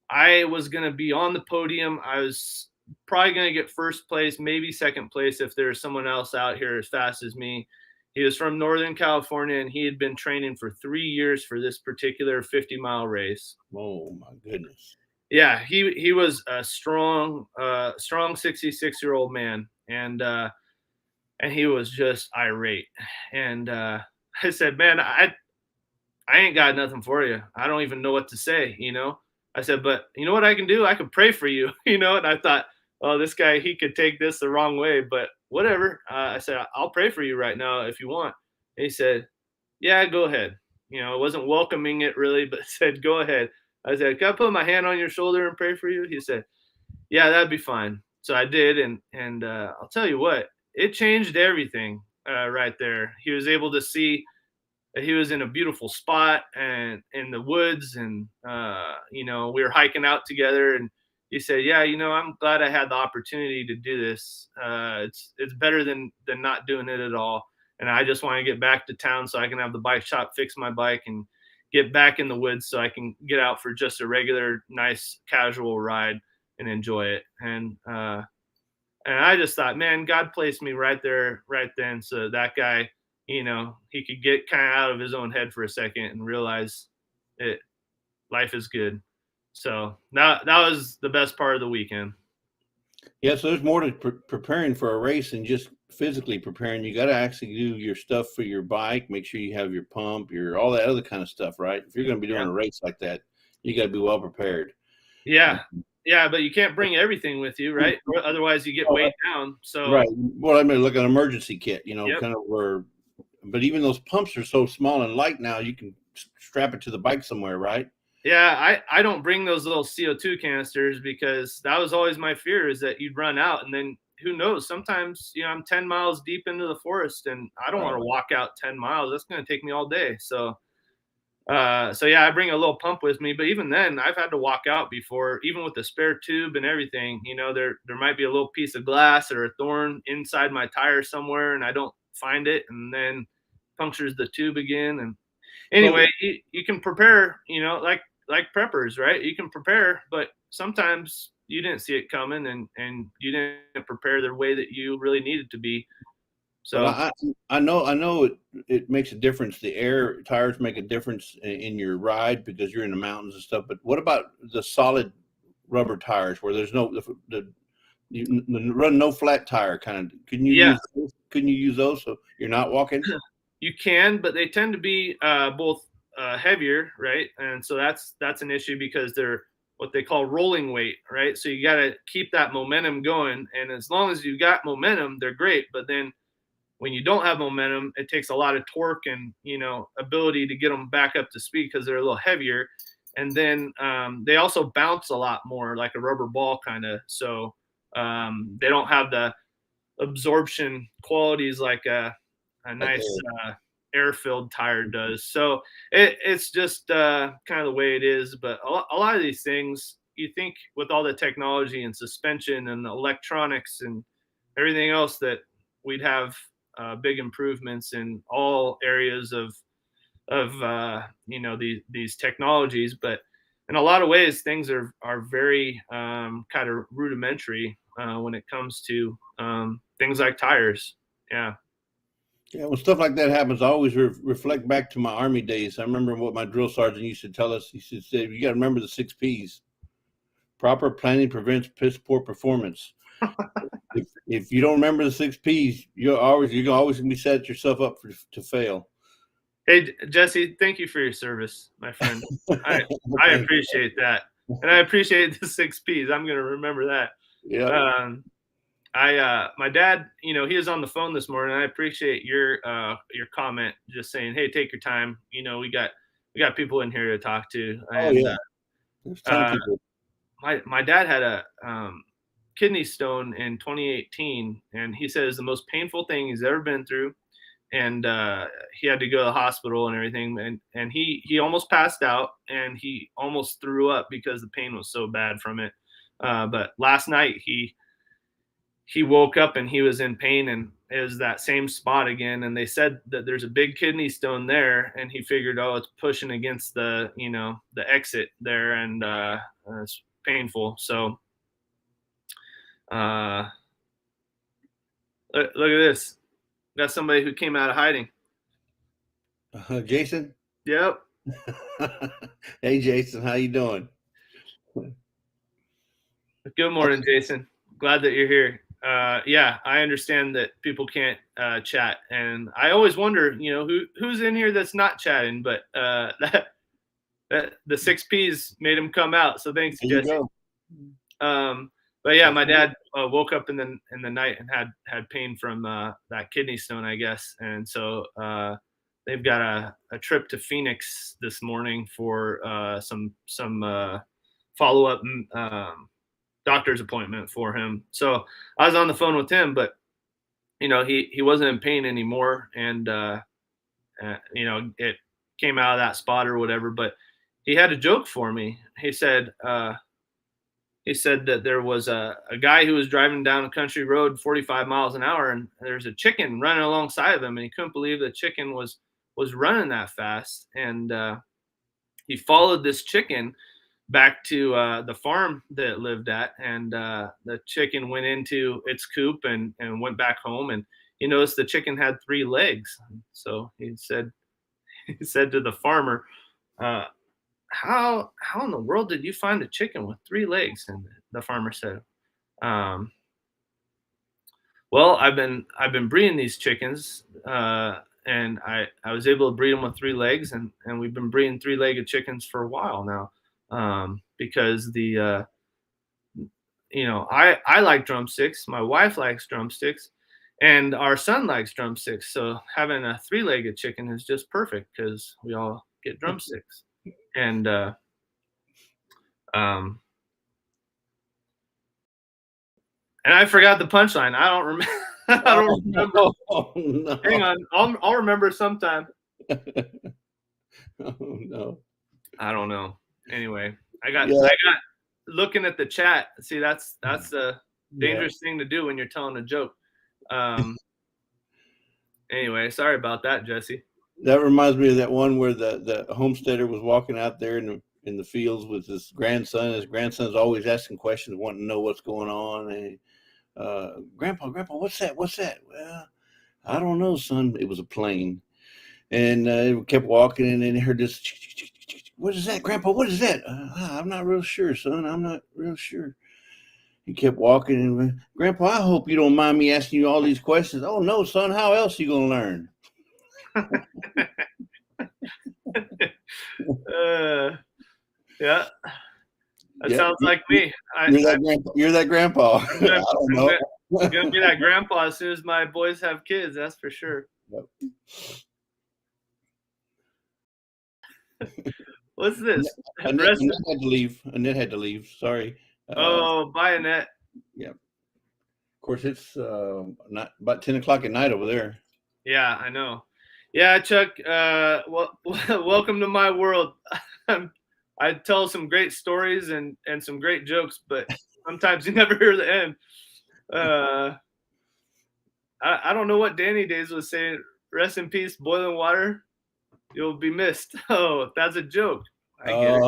I was going to be on the podium. I was probably going to get first place, maybe second place if there's someone else out here as fast as me." He was from Northern California and he had been training for 3 years for this particular 50-mile race. Oh my goodness. Yeah, he was a strong 66-year-old man, and he was just irate. And I said, "Man, I ain't got nothing for you. I don't even know what to say. I said, "But you know what I can do? I can pray for you." And I thought, oh, this guy, he could take this the wrong way, but whatever. I said, "I'll pray for you right now if you want." And he said, "Yeah, go ahead." I wasn't welcoming it really, but said, "Go ahead." I said, "Can I put my hand on your shoulder and pray for you?" He said, "Yeah, that'd be fine." So I did, and I'll tell you what, it changed everything right there. He was able to see he was in a beautiful spot and in the woods, and we were hiking out together, and he said, "Yeah, I'm glad I had the opportunity to do this. It's better than not doing it at all, and I just want to get back to town so I can have the bike shop fix my bike and get back in the woods so I can get out for just a regular nice casual ride and enjoy it." And I just thought, man, God placed me right there, right then. So that guy, he could get kind of out of his own head for a second and realize it, life is good. So that was the best part of the weekend. Yeah, so there's more to preparing for a race than just physically preparing. You got to actually do your stuff for your bike. Make sure you have your pump, your all that other kind of stuff, right? If you're going to be doing Yeah. a race like that, you got to be well prepared. Yeah. Yeah. But you can't bring everything with you, right? Otherwise you get weighed down. So, Right. Well, I mean, like an emergency kit, yep. kind of where, but even those pumps are so small and light now, you can strap it to the bike somewhere, right? Yeah, I don't bring those little CO2 canisters because that was always my fear, is that you'd run out, and then who knows? Sometimes, I'm 10 miles deep into the forest and I don't want to walk out 10 miles. That's going to take me all day. So yeah, I bring a little pump with me, but even then I've had to walk out before, even with the spare tube and everything. There might be a little piece of glass or a thorn inside my tire somewhere and I don't find it, and then punctures the tube again. And anyway, you can prepare, like preppers, right? You can prepare, but sometimes you didn't see it coming, and you didn't prepare the way that you really needed to be. But So I know it makes a difference. The air tires make a difference in your ride because you're in the mountains and stuff. But what about the solid rubber tires where there's you run no flat tire kind of? yeah, Couldn't you use those so you're not walking? you can, but they tend to be both heavier, right? And so that's an issue because they're what they call rolling weight, right? So you got to keep that momentum going, and as long as you got momentum, they're great. But then when you don't have momentum, it takes a lot of torque and ability to get them back up to speed because they're a little heavier. And then they also bounce a lot more, like a rubber ball kind of. So they don't have the absorption qualities like a nice air-filled tire does. So it's just kind of the way it is. But a lot of these things, you think with all the technology and suspension and the electronics and everything else that we'd have big improvements in all areas of these technologies. But in a lot of ways, things are very kind of rudimentary when it comes to things like tires. Yeah. Yeah, when stuff like that happens, I always reflect back to my Army days. I remember what my drill sergeant used to tell us. He should say, "You got to remember the 6 P's. Proper planning prevents piss poor performance." If you don't remember the 6 P's, you're always gonna be set yourself up to fail. Hey, Jesse, thank you for your service, my friend. I appreciate that, and I appreciate the 6 P's. I'm going to remember that. Yeah. My dad, he was on the phone this morning. I appreciate your comment, just saying, "Hey, take your time. We got people in here to talk to." Oh And yeah. There's a ton of people. my dad had a kidney stone in 2018, and he says the most painful thing he's ever been through. And he had to go to the hospital and everything, and he almost passed out, and he almost threw up because the pain was so bad from it. But last night he woke up and he was in pain, and it was that same spot again. And they said that there's a big kidney stone there, and he figured, oh, it's pushing against the exit there, and it's painful. So look at this. Got somebody who came out of hiding. Jason. Yep. Hey, Jason, how you doing? Good morning, Jason. Glad that you're here. Yeah, I understand that people can't chat, and I always wonder, who's in here that's not chatting. But that the 6 P's made him come out. So thanks, There you Jesse. But yeah, my dad woke up in the night and had pain from that kidney stone, I guess, and so they've got a trip to Phoenix this morning for some follow up doctor's appointment for him. So I was on the phone with him, but he wasn't in pain anymore, and it came out of that spot or whatever. But he had a joke for me. He said that there was a guy who was driving down a country road 45 miles an hour, and there's a chicken running alongside of him, and he couldn't believe the chicken was running that fast. And he followed this chicken back to the farm that it lived at, and the chicken went into its coop and went back home, and he noticed the chicken had 3 legs. So he said to the farmer, how in the world did you find a chicken with 3 legs? And the farmer said, well, I've been breeding these chickens, and I was able to breed them with 3 legs, and we've been breeding 3-legged chickens for a while now, because I like drumsticks, my wife likes drumsticks, and our son likes drumsticks. So having a 3-legged chicken is just perfect because we all get drumsticks. And and I forgot the punchline. I don't remember. I don't remember. No. Hang on, I'll remember sometime. Oh, no. I don't know. Anyway, I got looking at the chat. See, that's a dangerous thing to do when you're telling a joke. Anyway, sorry about that, Jesse. That reminds me of that one where the homesteader was walking out there in the fields with his grandson. His grandson's always asking questions, wanting to know what's going on. And Grandpa, what's that? Well, I don't know, son. It was a plane. And he kept walking, and then he heard this. What is that, Grandpa? What is that? I'm not real sure, son. I'm not real sure. He kept walking, and Grandpa, I hope you don't mind me asking you all these questions. Oh no, son. How else are you gonna learn? Yeah, that Yep. sounds like me. You're that grandpa. You're that grandpa. I I'm gonna, don't I'm know. gonna, gonna be that grandpa as soon as my boys have kids. That's for sure. Yep. What's this? Annette, Rest. Annette had to leave. Annette had to leave. Sorry. Oh, bye, Annette. Yeah. Of course, it's not about 10 o'clock at night over there. Yeah, I know. Yeah, Chuck. Well, welcome to my world. I tell some great stories and some great jokes, but sometimes you never hear the end. Uh, I don't know what Danny Days was saying. Rest in peace, boiling water. You'll be missed. Oh, that's a joke. I get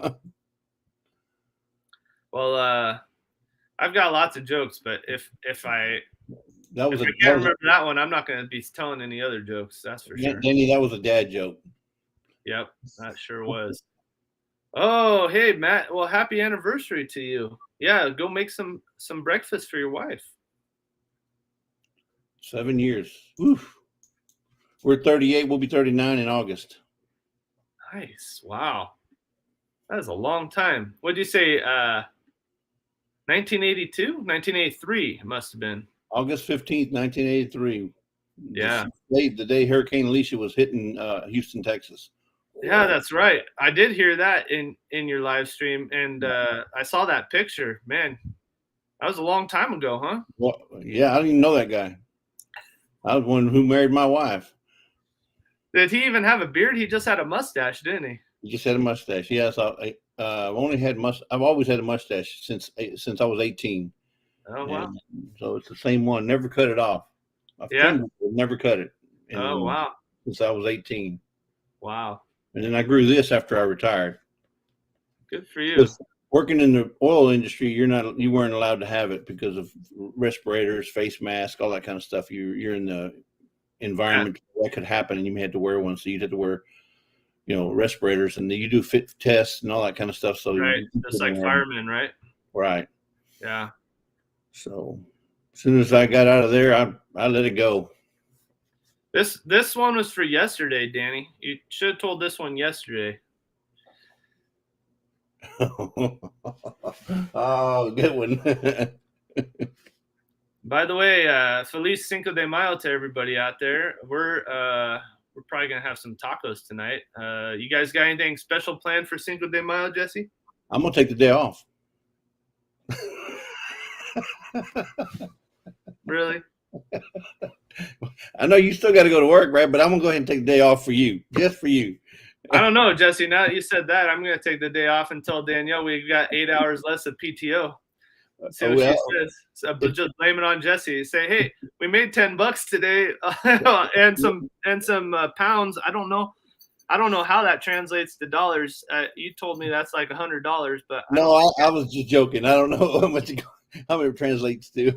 it. Well, I've got lots of jokes, but if I that was can't remember that one, I'm not going to be telling any other jokes. That's for sure. Danny, that was a dad joke. Yep, that sure was. Oh, hey Matt. Well, happy anniversary to you. Yeah, go make some breakfast for your wife. 7 years. Oof. We're 38. We'll be 39 in August. Nice. Wow. That is a long time. What'd you say? 1982? 1983 it must have been. August 15th, 1983. Yeah. The day Hurricane Alicia was hitting Houston, Texas. Yeah, that's right. I did hear that in your live stream, and I saw that picture. Man, that was a long time ago, huh? Well, yeah, I didn't even know that guy. I was one who married my wife. Did he even have a beard? He just had a mustache, didn't he? He just had a mustache. Yes, I've always had a mustache since I was 18. Oh wow! And so it's the same one. Never cut it off. My friend never cut it. Oh wow! Since I was 18. Wow. And then I grew this after I retired. Good for you. Working in the oil industry, you weren't allowed to have it because of respirators, face masks, all that kind of stuff. You're in the environment that could happen, and you had to wear one. So you'd have to wear, respirators, and you do fit tests and all that kind of stuff. So right, just like firemen, right? Right. Yeah. So as soon as I got out of there, I let it go. This one was for yesterday, Danny. You should have told this one yesterday. Oh, good one. By the way, Feliz Cinco de Mayo to everybody out there. We're probably gonna have some tacos tonight. You guys got anything special planned for Cinco de Mayo, Jesse? I'm gonna take the day off. Really? I know you still got to go to work, right? But I'm gonna go ahead and take the day off for you, just for you. I don't know, Jesse. Now that you said that, I'm gonna take the day off and tell Danielle we've got 8 hours less of PTO. See what she says. So, but just blame it on Jesse. Say, hey, we made $10 today, and some pounds. I don't know how that translates to dollars. You told me that's like $100, but I was just joking. I don't know how much it translates to.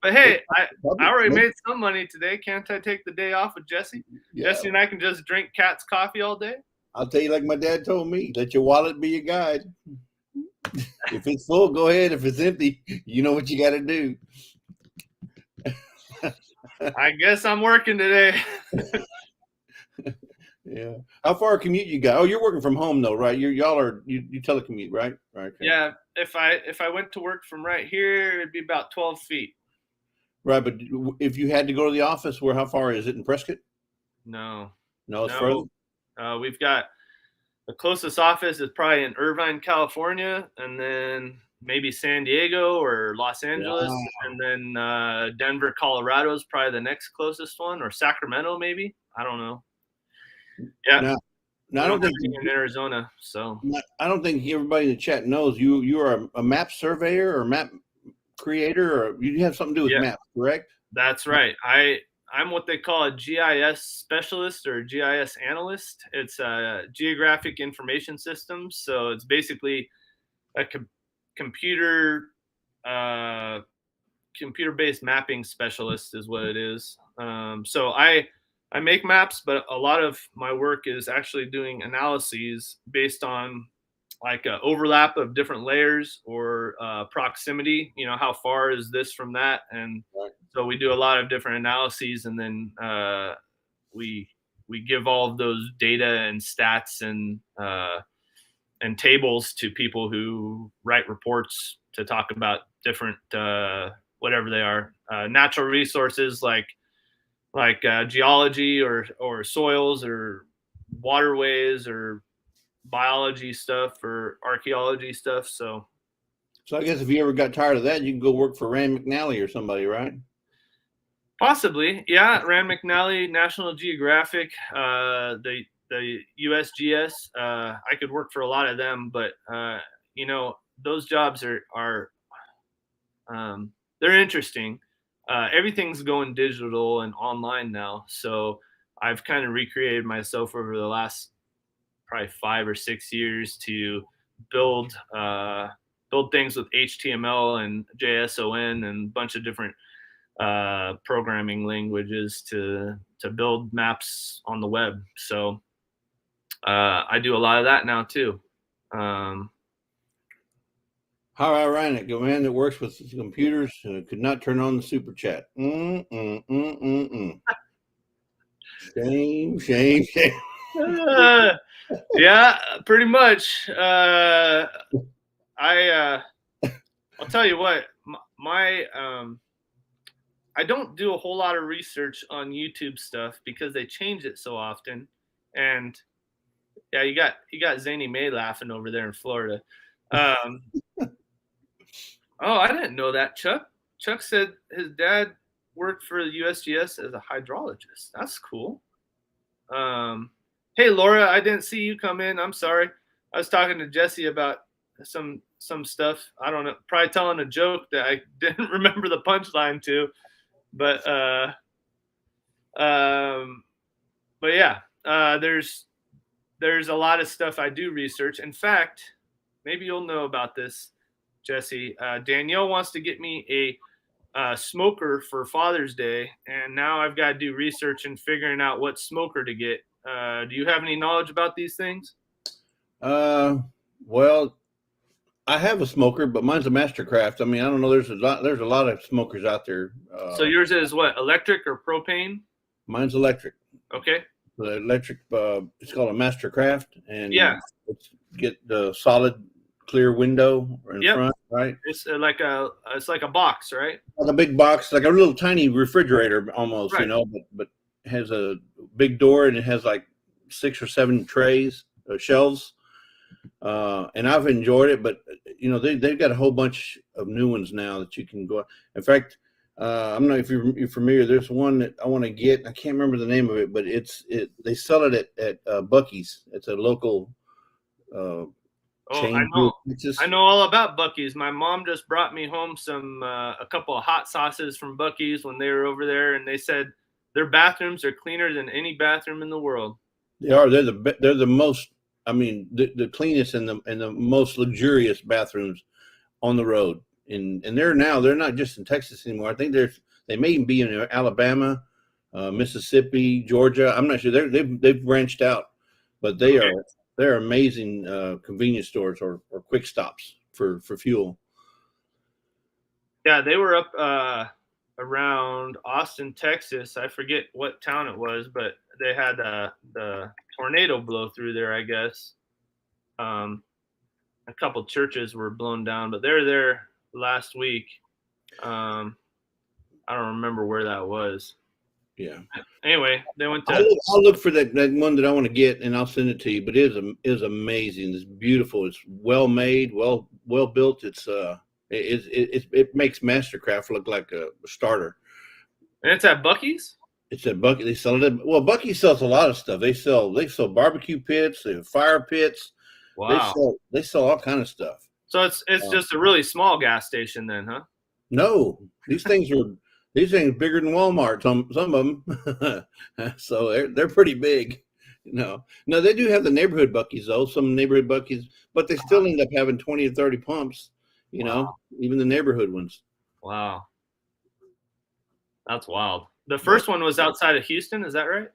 But hey, I already made some money today. Can't I take the day off with Jesse? Yeah. Jesse and I can just drink Cat's coffee all day. I'll tell you like my dad told me, let your wallet be your guide. If it's full, go ahead. If it's empty, you know what you got to do. I guess I'm working today. Yeah. How far a commute you got? Oh, you're working from home though, right? You telecommute, right? Right. Okay. Yeah. If I went to work from right here, it'd be about 12 feet. Right, but if you had to go to the office, how far is it in Prescott? No, it's further. We've got the closest office is probably in Irvine, California, and then maybe San Diego or Los Angeles, and then Denver, Colorado is probably the next closest one, or Sacramento, maybe. I don't know. Yeah. Now I don't think in Arizona. So I don't think everybody in the chat knows you are a map surveyor or map creator, or you have something to do with maps, correct? That's right. I'm what they call a GIS specialist or GIS analyst. It's a geographic information systems. So it's basically a computer-based mapping specialist is what it is. So I make maps, but a lot of my work is actually doing analyses based on like a overlap of different layers or proximity. How far is this from that? And so we do a lot of different analyses, and then we we give all of those data and stats and tables to people who write reports to talk about different whatever they are, natural resources like geology or soils or waterways or biology stuff or archaeology stuff. So I guess if you ever got tired of that, you can go work for Rand McNally or somebody, right? possibly, yeah. Rand McNally, National Geographic, the USGS. I could work for a lot of them, but those jobs are they're interesting. Everything's going digital and online now, so I've kind of recreated myself over the last probably 5 or 6 years to build build things with HTML and JSON and a bunch of different programming languages to build maps on the web. So I do a lot of that now too. How ironic, a man that works with computers could not turn on the super chat. Shame, shame, shame. Yeah, pretty much. I'll tell you what, my I don't do a whole lot of research on YouTube stuff because they change it so often. And yeah, you got Zany May laughing over there in Florida. Oh, I didn't know that, Chuck. Chuck said his dad worked for the USGS as a hydrologist. That's cool. Hey, Laura, I didn't see you come in. I'm sorry. I was talking to Jesse about some stuff. I don't know, probably telling a joke that I didn't remember the punchline to, but yeah, there's a lot of stuff I do research. In fact, maybe you'll know about this, Jesse. Danielle wants to get me a smoker for Father's Day, and now I've got to do research and figuring out what smoker to get. Do you have any knowledge about these things? Well, I have a smoker, but mine's a Mastercraft. I mean, I don't know. There's a lot of smokers out there. So yours is what, electric or propane? Mine's electric. Okay. The electric, it's called a Mastercraft, and yeah, get the solid clear window in front, right? It's like a box, right? Like a big box, like a little tiny refrigerator almost, right. but it has a big door and it has like 6 or 7 trays, shelves. And I've enjoyed it, but they've got a whole bunch of new ones now that you can go. In fact, I'm not if you're familiar. There's one that I want to get. I can't remember the name of it, but they sell it at Buc-ee's. It's a local chain. I know all about Buc-ee's. My mom just brought me home a couple of hot sauces from Buc-ee's when they were over there, and they said their bathrooms are cleaner than any bathroom in the world. They are. They're the most. I mean, the cleanest and the most luxurious bathrooms on the road. And they're not just in Texas anymore. I think they may even be in Alabama, Mississippi, Georgia. I'm not sure. They've branched out, but they're amazing convenience stores or quick stops for fuel. Yeah, they were up around Austin, Texas. I forget what town it was, but they had the tornado blow through there, I guess. A couple churches were blown down, but they're there last week. I don't remember where that was. Yeah. Anyway, they went to. I'll look for that one that I want to get, and I'll send it to you. But it is amazing. It's beautiful. It's well made, well built. It makes Mastercraft look like a starter. And it's at Buc-ee's. It's at Buc-ee's. They sell it. Well, Buc-ee's sells a lot of stuff. They sell barbecue pits. They have fire pits. Wow. They sell all kind of stuff. So it's just a really small gas station then, huh? No, these things are bigger than Walmart. Some of them, so they're pretty big. No, they do have the neighborhood Buc-ee's though. Some neighborhood Buc-ee's, but they still end up having 20 or 30 pumps. Even the neighborhood ones. Wow, that's wild. The first one was outside of Houston. Is that right?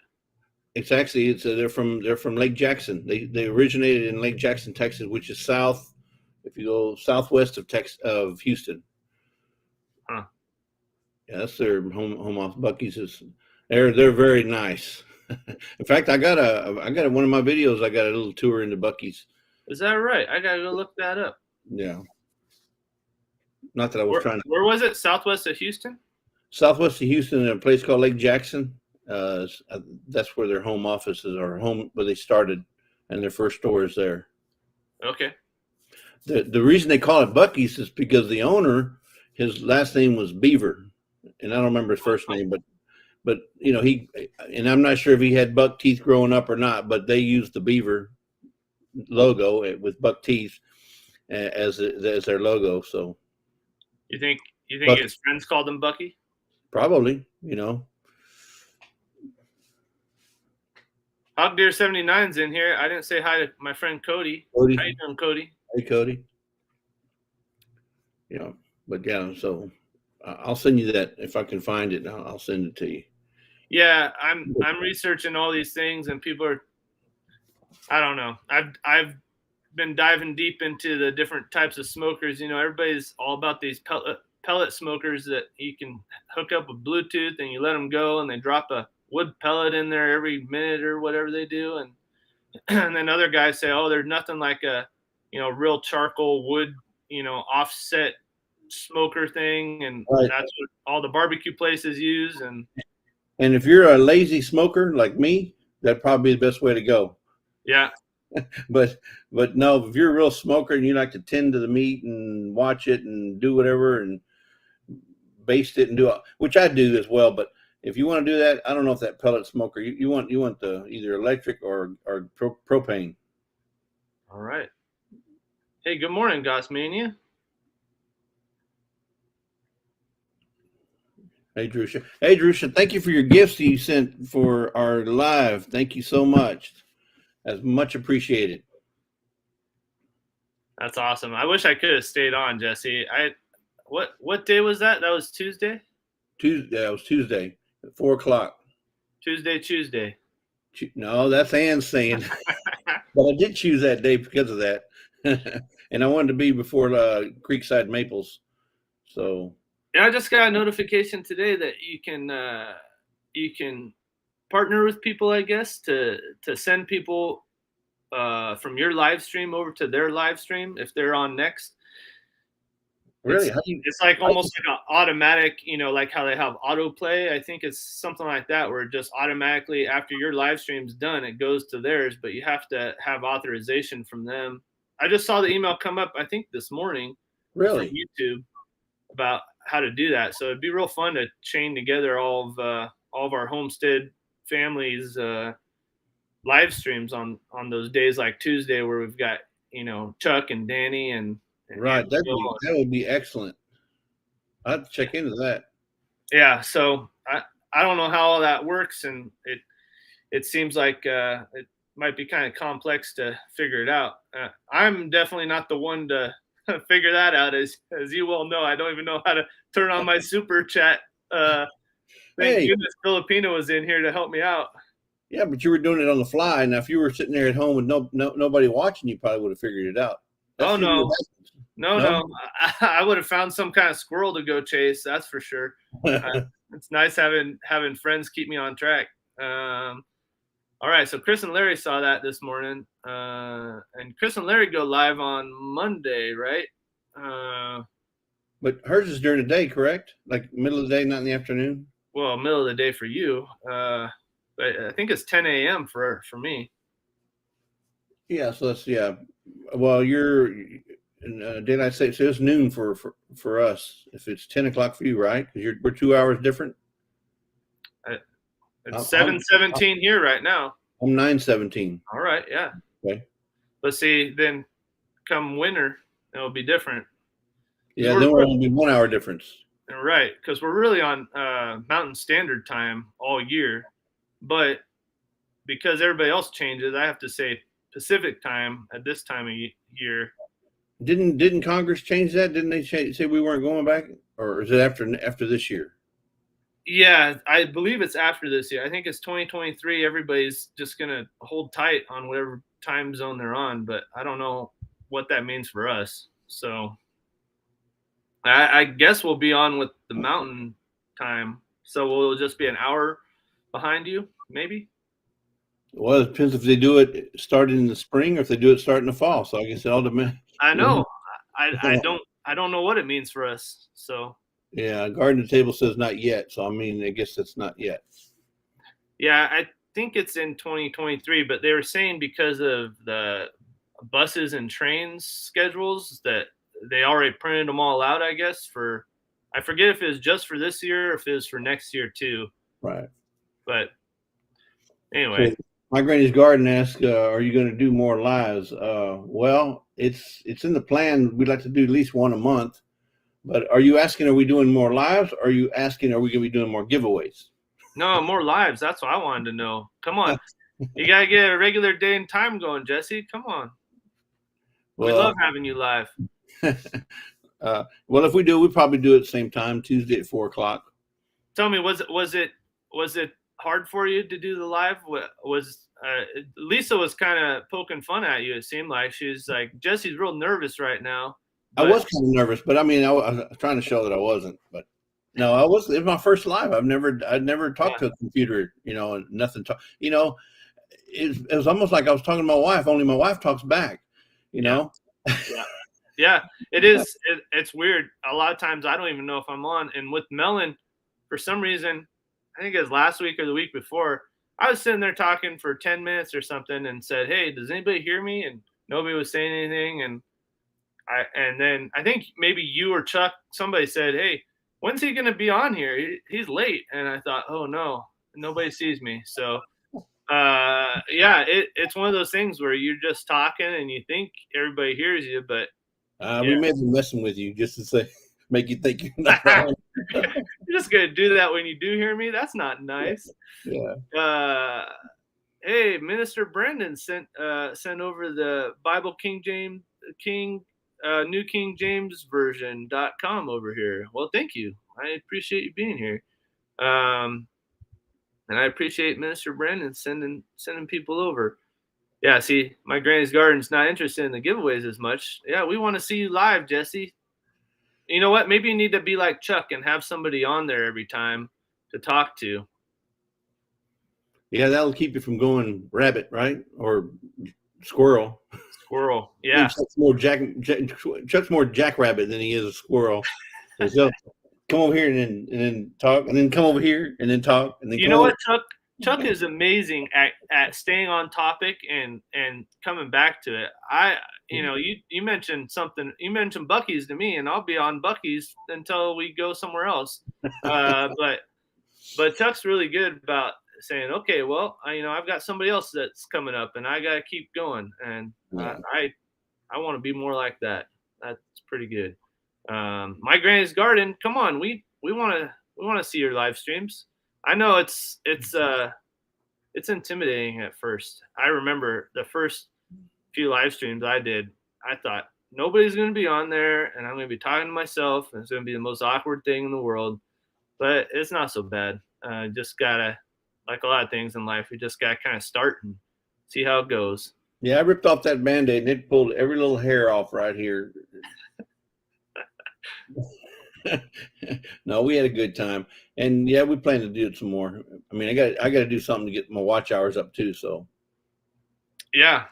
It's actually they're from Lake Jackson. They originated in Lake Jackson, Texas, which is south. If you go southwest of Houston. Huh. Yeah, that's their home off. Buc-ee's they're very nice. In fact, I got one of my videos. I got a little tour into Bucky's. Is that right? I gotta go look that up. Yeah. Not that I was Where trying to. where was it? Southwest of Houston? Southwest of Houston, in a place called Lake Jackson. That's where their home offices are, home where they started, and their first store is there. Okay. The reason they call it Bucky's is because the owner, his last name was Beaver, and I don't remember his first name, but and I'm not sure if he had buck teeth growing up or not, but they used the Beaver logo with buck teeth as their logo. So You think Bucky, his friends called him Bucky? probably, Hog Deer 79's in here. I didn't say hi to my friend Cody. Cody. How you doing, Cody? Hey, Cody. But yeah, so I'll send you that if I can find it. I'll send it to you. Yeah, I'm researching all these things, and people are. I don't know. I've been diving deep into the different types of smokers. Everybody's all about these pellet smokers that you can hook up with Bluetooth, and you let them go, and they drop a wood pellet in there every minute or whatever they do, and and then other guys say, oh, there's nothing like a real charcoal wood offset smoker thing, and Right. that's what all the barbecue places use. And if you're a lazy smoker like me, that'd probably be the best way to go. yeah. But no, if you're a real smoker and you like to tend to the meat and watch it and do whatever and baste it and do it, which I do as well. But if you want to do that, I don't know if that pellet smoker you want the either electric or propane. All right. Hey, good morning, Gossmania. Hey, Drusha. Hey, Drusha. Thank you for your gifts that you sent for our live. Thank you so much. That's much appreciated. That's awesome. I wish I could have stayed on, Jesse. What day was that? That was Tuesday? Tuesday. That was Tuesday at 4:00. Tuesday. No, that's Ann's saying. But I did choose that day because of that. And I wanted to be before Creekside Maples. So Yeah, I just got a notification today that you can partner with people, I guess, to send people from your live stream over to their live stream if they're on next. really, It's like almost like an automatic, like how they have autoplay. I think it's something like that where it just automatically after your live stream's done, it goes to theirs, but you have to have authorization from them. I just saw the email come up, I think this morning from really, YouTube about how to do that. So it'd be real fun to chain together all of our homestead families live streams on those days like Tuesday where we've got Chuck and Danny and right? That would be excellent. I have to check into that. Yeah, so I don't know how all that works, and it seems like it might be kind of complex to figure it out. I'm definitely not the one to figure that out, as you well know. I don't even know how to turn on my super chat. Thank goodness Filipino was in here to help me out. Yeah, but you were doing it on the fly. Now, if you were sitting there at home with nobody watching, you probably would have figured it out. Oh no. No. I would have found some kind of squirrel to go chase. That's for sure. It's nice having friends keep me on track. All right, so Chris and Larry saw that this morning, and Chris and Larry go live on Monday, right? But hers is during the day, correct? Like middle of the day, not in the afternoon. Well, middle of the day for you. I think it's 10 a.m. for me. Yeah, so that's Well, you're daylight savings, so it's noon for us. If it's 10 o'clock for you, right? Because we're 2 hours different. It's 7:17 here right now. I'm 9:17. All right, yeah. Okay. But see, then come winter, it'll be different. Yeah, then we're only 1 hour difference. Right, because we're really on Mountain Standard Time all year, but because everybody else changes, I have to say Pacific Time at this time of year. Didn't Congress change that? Didn't they say we weren't going back, or is it after this year? Yeah, I believe it's after this year. I think it's 2023. Everybody's just gonna hold tight on whatever time zone they're on, but I don't know what that means for us. So I guess we'll be on with the Mountain Time. So we'll just be an hour behind you, maybe. Well, it depends if they do it starting in the spring or if they do it starting in the fall. So I guess it all depends. I You know, know. I don't know what it means for us. So yeah, garden to table says not yet. So I mean, I guess it's not yet. yeah, I think it's in 2023, but they were saying because of the buses and trains schedules that they already printed them all out, I guess, for I forget if it was just for this year or if it was for next year too. Right. But anyway, So my granny's garden asked, "Are you going to do more lives?" Well, it's in the plan. We'd like to do at least one a month. But are you asking, are we doing more lives? Or are you asking, are we going to be doing more giveaways? no more lives. That's what I wanted to know. Come on, you gotta get a regular day and time going, Jesse. Come on, we love Well, having you live. well, if we do, we probably do it at the same time, Tuesday at 4 o'clock. Tell me, was it hard for you to do the live? Was Lisa was kind of poking fun at you? It seemed like she's like Jesse's real nervous right now, I but was kind of nervous, but I mean, I was trying to show that I wasn't. But no, I was. It was my first live. I'd never talked yeah, to a computer, and nothing. It was almost like I was talking to my wife. Only my wife talks back. You yeah, know. yeah, yeah. It is. It's weird. A lot of times I don't even know if I'm on. And with Melon, for some reason, I think it was last week or the week before, I was sitting there talking for 10 minutes or something, and said, "Hey, does anybody hear me?" And nobody was saying anything, and then I think maybe you or Chuck, somebody said, "Hey, when's he going to be on here? He's late." And I thought, "Oh no, nobody sees me." So, yeah, it's one of those things where you're just talking and you think everybody hears you, but We yeah, may be messing with you just to say, make you think you're not on. you're just gonna do that when you do hear me. That's not Yeah. nice. Yeah. Uh, hey, Minister Brendan sent over the Bible King New King James Version.com over here. Well, thank you. I appreciate you being here. Um, and I appreciate Minister Brendan sending people over. Yeah, see, my granny's garden's not interested in the giveaways as much. Yeah, we want to see you live, Jesse. You know what? Maybe you need to be like Chuck and have somebody on there every time to talk to. Yeah, that'll keep you from going rabbit, right? Or squirrel. Squirrel. I mean, Yeah. Chuck's more jackrabbit than he is a squirrel. He'll come over here and then talk, and then come over here and then talk, and then You come know over. what, Chuck is amazing at staying on topic and coming back to it. You mentioned something. You mentioned Bucky's to me, and I'll be on Bucky's until we go somewhere else. But Chuck's really good about saying, okay, well, I've got somebody else that's coming up, and I got to keep going, and Yeah. I want to be more like that. That's pretty good. My granny's garden. Come on, we want to see your live streams. I know it's intimidating at first. I remember the first few live streams I did. I thought nobody's going to be on there, and I'm going to be talking to myself, and it's going to be the most awkward thing in the world. But it's not so bad. Just gotta, like a lot of things in life, we just gotta kind of start and see how it goes. Yeah, I ripped off that Band-Aid and it pulled every little hair off right here. No, we had a good time. And yeah, we plan to do it some more. I mean, I got to do something to get my watch hours up too, so. Yeah.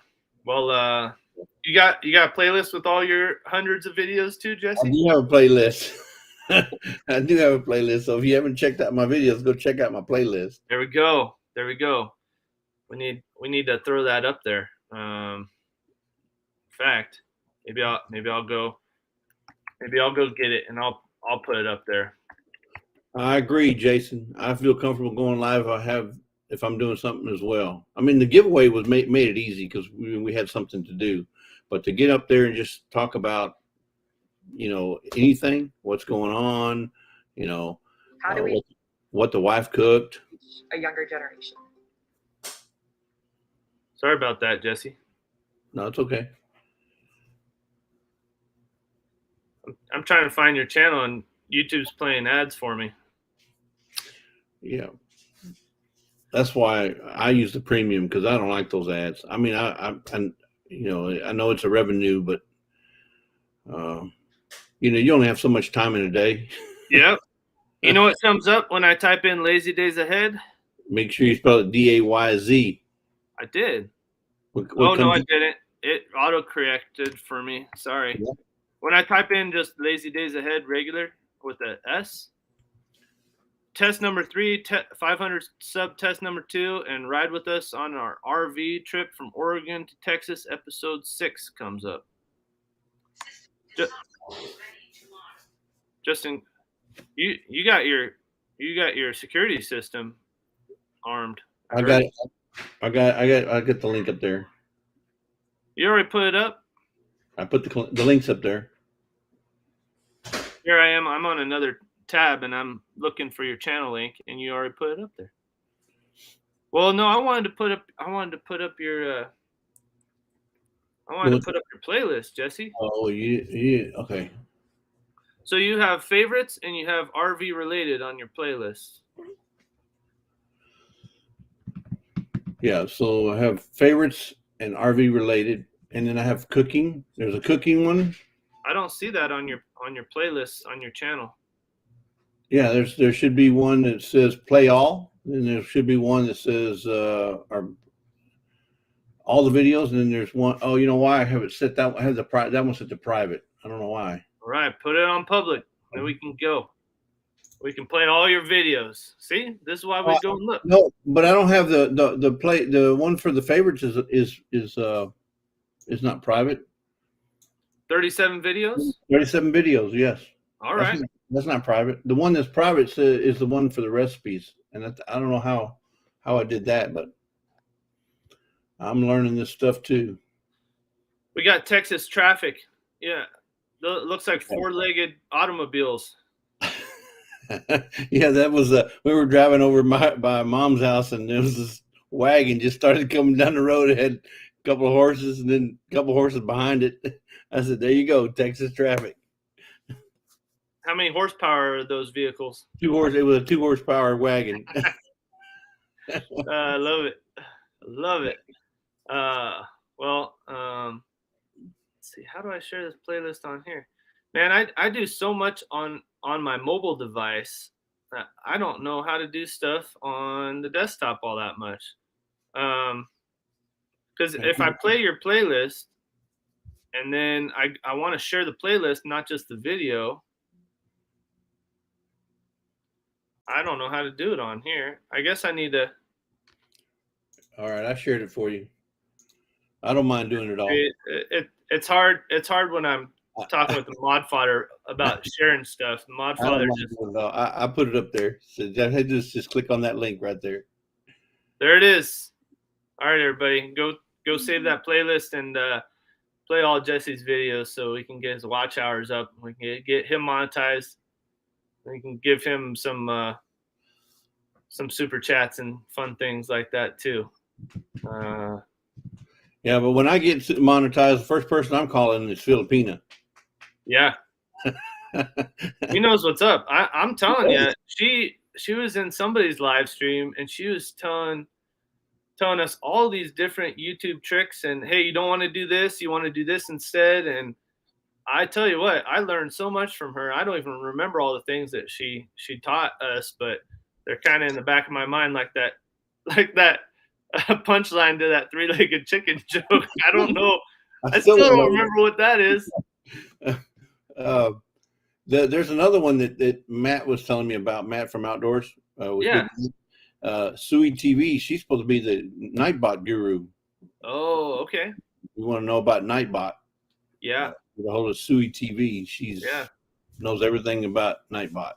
Well, you got a playlist with all your hundreds of videos too, I Jesse? do have a playlist. I do have a playlist. So if you haven't checked out my videos, go check out my playlist. There we go. There we go. We need to throw that up there. In fact, maybe I'll go get it and I'll put it up there. I agree, Jason. I feel comfortable going live if I'm doing something as well. I mean, the giveaway was made it easy because we had something to do, but to get up there and just talk about anything, what's going on, you know, How do we what the wife cooked. reach a younger generation? Sorry about that, Jesse. No, it's okay. I'm trying to find your channel and YouTube's playing ads for me. Yeah. That's why I use the premium because I don't like those ads. I mean, I know it's a revenue, but you only have so much time in a day. Yep. You know what comes up when I type in lazy days ahead? Make sure you spell it DAYZ. I did. What Oh no, I comes didn't. It auto corrected for me. Sorry. Yeah. When I type in just Lazy Days Ahead regular with a S, test number 3, 500 sub test number 2, and ride with us on our RV trip from Oregon to Texas, episode 6 comes up. Justin, you got your security system armed. I got it. I got the link up there. You already put it up? I put the links up there. Here I am. I'm on another tab and I'm looking for your channel link, and you already put it up there. Well, no, I wanted to put up your playlist, Jesse. Oh, you okay. So you have favorites and you have RV related on your playlist. Yeah, so I have favorites and RV related, and then I have cooking. There's a cooking one. I don't see that on your playlist on your channel. Yeah, there should be one that says play all, and there should be one that says all the videos, and then there's one. Oh, you know why I have it set that? I have that one set to private. I don't know why. All right, put it on public, then we can go. We can play all your videos. See, this is why we go and look. No, but I don't have the one for the favorites is not private. 37 videos. 37 videos, yes. All right. That's not private. The one that's private is the one for the recipes, and I don't know how I did that, but I'm learning this stuff too. We got Texas traffic. Yeah, it looks like 4-legged automobiles. Yeah, that was we were driving over by mom's house, and there was this wagon just started coming down the road. It had a couple of horses and then a couple of horses behind it. I said, there you go, Texas traffic. How many horsepower are those vehicles? 2 horse. It was a 2 horsepower wagon. I love it. Love it. Well, let's see. How do I share this playlist on here? Man, I do so much on my mobile device. I don't know how to do stuff on the desktop all that much. Because if I play your playlist and then I want to share the playlist, not just the video, I don't know how to do it on here. I guess I need to. All right, I shared it for you. I don't mind doing it all. It's hard. It's hard when I'm talking with the mod fodder about sharing stuff. The mod fodder I put it up there. So just click on that link right there. There it is. All right, everybody, go save that playlist and play all Jesse's videos so we can get his watch hours up. We can get him monetized. We can give him some super chats and fun things like that too. Yeah, but when I get monetized, the first person I'm calling is Filipina. Yeah. He knows what's up. I'm telling you, she was in somebody's live stream and she was telling us all these different YouTube tricks and, hey, you don't want to do this, you want to do this instead. And I tell you what, I learned so much from her. I don't even remember all the things that she taught us, but they're kind of in the back of my mind, like that punchline to that 3-legged chicken joke. I don't know. I still don't remember what that is. There's another one that Matt was telling me about. Matt from Outdoors. Yeah. Sui TV. She's supposed to be the Nightbot guru. Oh, okay. You want to know about Nightbot? Yeah. The whole of Sui TV. She's knows everything about Nightbot.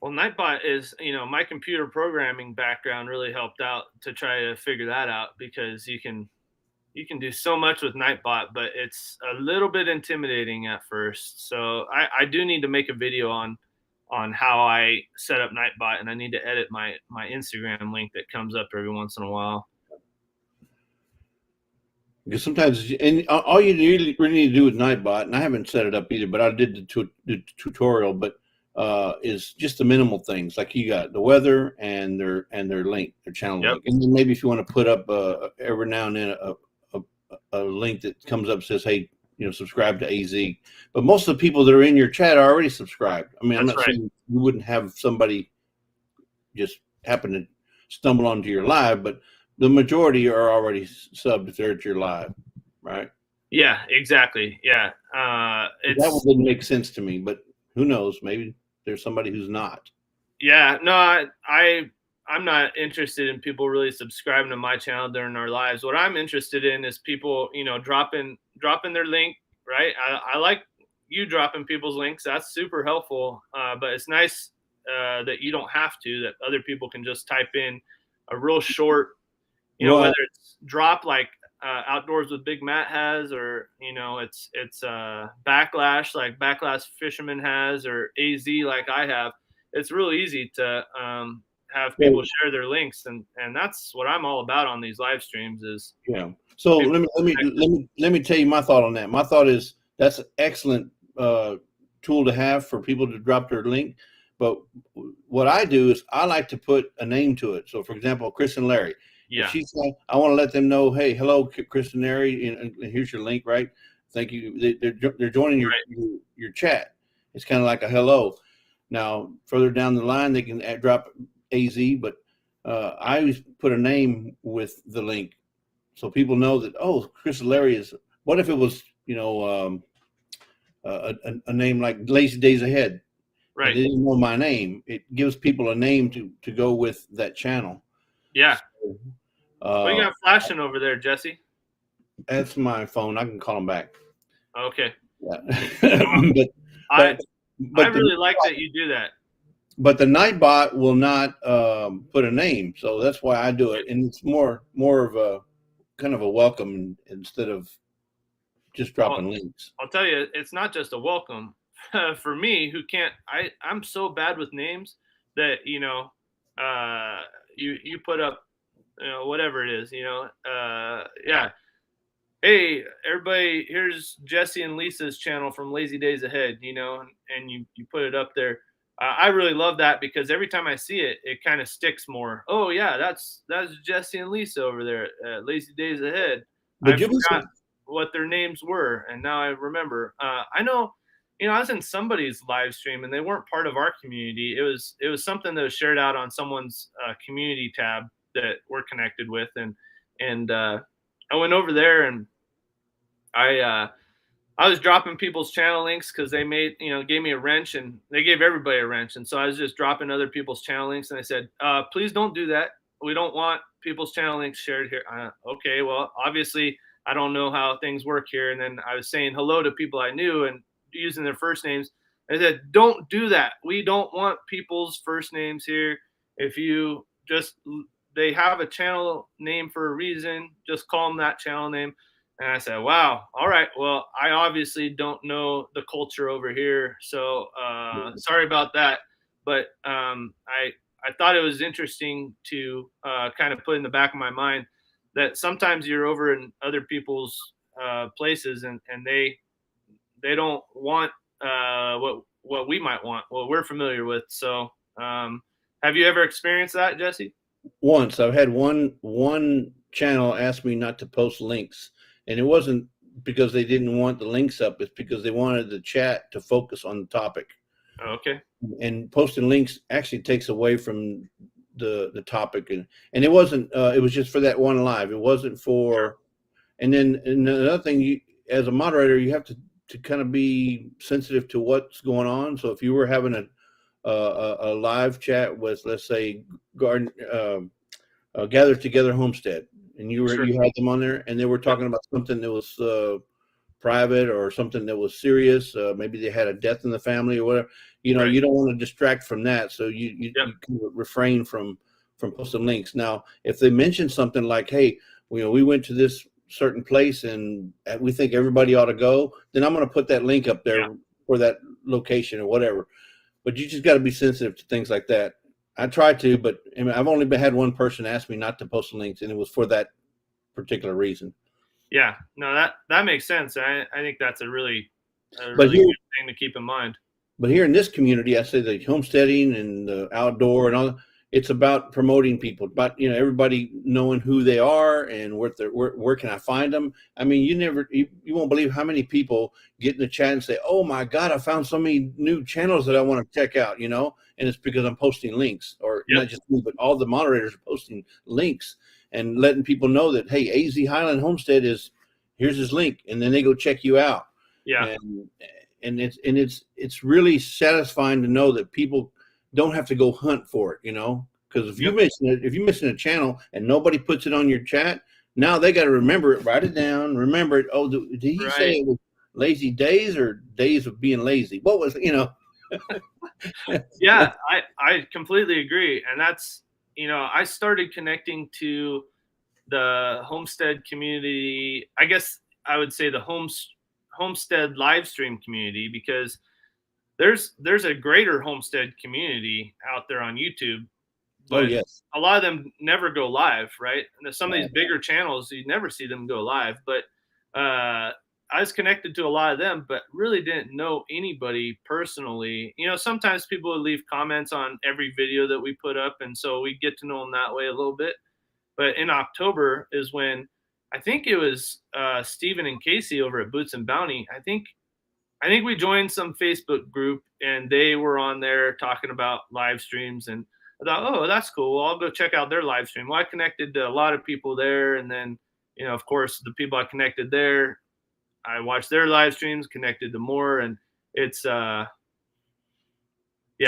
Well, Nightbot is, my computer programming background really helped out to try to figure that out, because you can do so much with Nightbot, but it's a little bit intimidating at first. So I do need to make a video on how I set up Nightbot, and I need to edit my Instagram link that comes up every once in a while. Because sometimes, and all you really need to do with Nightbot, and I haven't set it up either, but I did the tutorial, but is just the minimal things. Like you got the weather and their link, their channel link. And then maybe if you want to put up every now and then a link that comes up says, hey, subscribe to AZ. But most of the people that are in your chat are already subscribed. I mean, I'm not saying you wouldn't have somebody just happen to stumble onto your live, but the majority are already subbed if they're at your live, right? Yeah, exactly. Yeah. That one didn't make sense to me, but who knows? Maybe there's somebody who's not. Yeah, no, I'm not interested in people really subscribing to my channel during our lives. What I'm interested in is people, dropping their link, right? I like you dropping people's links. That's super helpful. But it's nice that you don't have to, that other people can just type in a real short, Well, whether it's drop like Outdoors with Big Matt has, or it's Backlash like Backlash Fisherman has, or AZ like I have. It's real easy to have people share their links, and that's what I'm all about on these live streams. Is yeah. So let me tell you my thought on that. My thought is that's an excellent tool to have for people to drop their link. But what I do is I like to put a name to it. So, for example, Chris and Larry. Yeah. If she said, I want to let them know, hey, hello, Chris and Larry, and here's your link, right? Thank you. They're joining your chat. It's kind of like a hello. Now, further down the line, they can drop AZ, but I always put a name with the link so people know that, oh, Chris and Larry is. What if it was, a name like Lazy Days Ahead? Right. They didn't know my name. It gives people a name to go with that channel. Yeah. So, what you got flashing over there, Jesse? That's my phone. I can call them back. Okay. Yeah. I really like that you do that. But the Nightbot will not put a name, so that's why I do it, and it's more of a kind of a welcome instead of just dropping links. I'll tell you, it's not just a welcome. For me, who can't, I'm so bad with names that you put up, whatever it is, yeah. Hey, everybody, here's Jesse and Lisa's channel from Lazy Days Ahead, and you put it up there. I really love that because every time I see it, it kind of sticks more. Oh yeah, that's Jesse and Lisa over there at Lazy Days Ahead. I forgot what their names were, and now I remember. I know, I was in somebody's live stream, and they weren't part of our community. It was something that was shared out on someone's community tab that we're connected with, and I went over there and I was dropping people's channel links because they gave me a wrench, and they gave everybody a wrench. And so I was just dropping other people's channel links, and I said, please don't do that. We don't want people's channel links shared here. Okay, well, obviously I don't know how things work here. And then I was saying hello to people I knew and using their first names. I said, don't do that. We don't want people's first names here. If you they have a channel name for a reason, just call them that channel name. And I said, wow, all right, well, I obviously don't know the culture over here, so sorry about that. But I thought it was interesting to kind of put in the back of my mind that sometimes you're over in other people's places, and they don't want what we might want, what we're familiar with. So have you ever experienced that, Jesse? Once. I've had one channel ask me not to post links. And it wasn't because they didn't want the links up. It's because they wanted the chat to focus on the topic. Okay. And posting links actually takes away from the topic. And it wasn't, it was just for that one live. It wasn't for, sure. And then another thing, as a moderator, you have to kind of be sensitive to what's going on. So if you were having a live chat with, let's say, Gather Together Homestead, and you had them on there, and they were talking about something that was private or something that was serious. Maybe they had a death in the family or whatever. You don't want to distract from that, so you can refrain from posting links. Now, if they mention something like, "Hey, we went to this certain place and we think everybody ought to go," then I'm going to put that link up there for that location or whatever. But you just got to be sensitive to things like that. I try to, but I've only had one person ask me not to post links, and it was for that particular reason. Yeah, no, that makes sense. I think that's a really good thing to keep in mind. But here in this community, I say the homesteading and the outdoor and all, it's about promoting people, but everybody knowing who they are and where can I find them. I mean, you won't believe how many people get in the chat and say, oh my God, I found so many new channels that I want to check out, and it's because I'm posting links, or Yep. not just me, but all the moderators are posting links and letting people know that, hey, AZ Highland Homestead here's his link, and then they go check you out. Yeah. And it's really satisfying to know that people don't have to go hunt for it, because if Yep. you're missing a channel and nobody puts it on your chat, now they got to remember it, write it down, remember it. Oh, did he say it was lazy days or days of being lazy? What was, Yeah, I completely agree. And that's, I started connecting to the homestead community. I guess I would say the homestead live stream community, because there's a greater homestead community out there on YouTube, Oh, but yes. a lot of them never go live, right? And some of these bigger channels, you never see them go live. But I was connected to a lot of them, but really didn't know anybody personally. Sometimes people would leave comments on every video that we put up, and so we get to know them that way a little bit. But in October is when I think it was Stephen and Casey over at Boots and Bounty. I think we joined some Facebook group, and they were on there talking about live streams, and I thought, oh, that's cool. Well, I'll go check out their live stream. Well, I connected to a lot of people there, and then, of course, the people I connected there, I watched their live streams, connected to more, and it's yeah,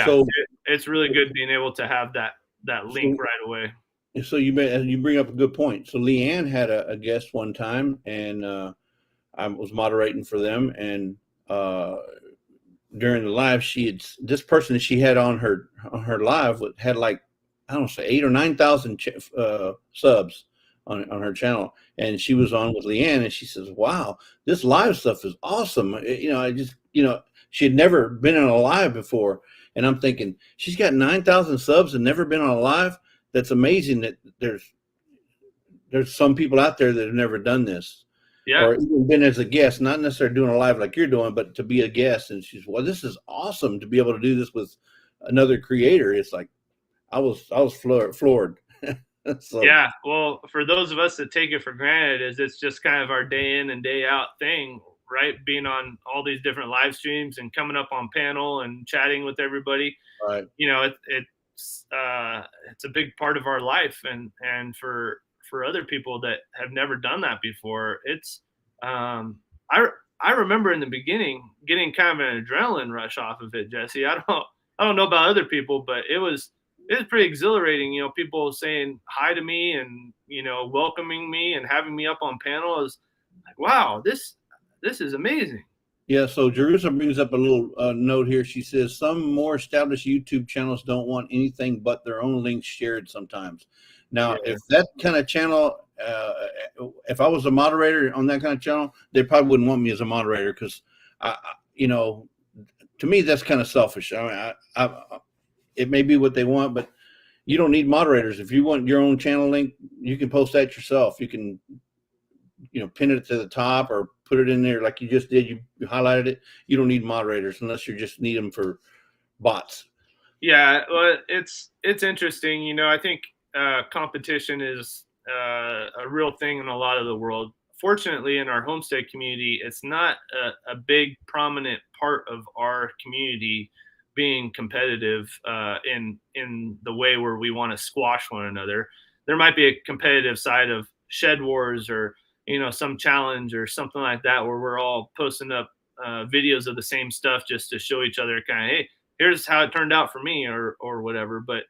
So it's really good being able to have that link right away. So you bring up a good point. So Leanne had a guest one time, and I was moderating for them, and during the live, this person that she had on her live had like, I don't know, say 8 or 9,000 subs on her channel, and she was on with Leanne, and she says, "Wow, this live stuff is awesome." I just she had never been on a live before, and I'm thinking, she's got 9,000 subs and never been on a live. That's amazing that there's some people out there that have never done this. Yeah. Or even been as a guest, not necessarily doing a live like you're doing, but to be a guest. And she's, well, this is awesome to be able to do this with another creator. It's like I was floored. So, yeah, well, for those of us that take it for granted, it's just kind of our day in and day out thing, right? Being on all these different live streams and coming up on panel and chatting with everybody. right. It's a big part of our life, and for other people that have never done that before, it's I remember in the beginning getting kind of an adrenaline rush off of it, Jesse. I don't know about other people, but it was pretty exhilarating. People saying hi to me and welcoming me and having me up on panel. Is like, wow, this is amazing. Yeah, so Jerusalem brings up a little note here. She says some more established YouTube channels don't want anything but their own links shared sometimes. Now, if that kind of channel, if I was a moderator on that kind of channel, they probably wouldn't want me as a moderator, because, to me, that's kind of selfish. I mean, it may be what they want, but you don't need moderators. If you want your own channel link, you can post that yourself. You can pin it to the top or put it in there like you just did. You highlighted it. You don't need moderators unless you just need them for bots. Yeah, well, it's interesting. I think competition is a real thing in a lot of the world. Fortunately, in our homestead community, it's not a big prominent part of our community being competitive in the way where we want to squash one another. There might be a competitive side of shed wars, or some challenge or something like that, where we're all posting up videos of the same stuff just to show each other kind of, hey, here's how it turned out for me, or whatever. But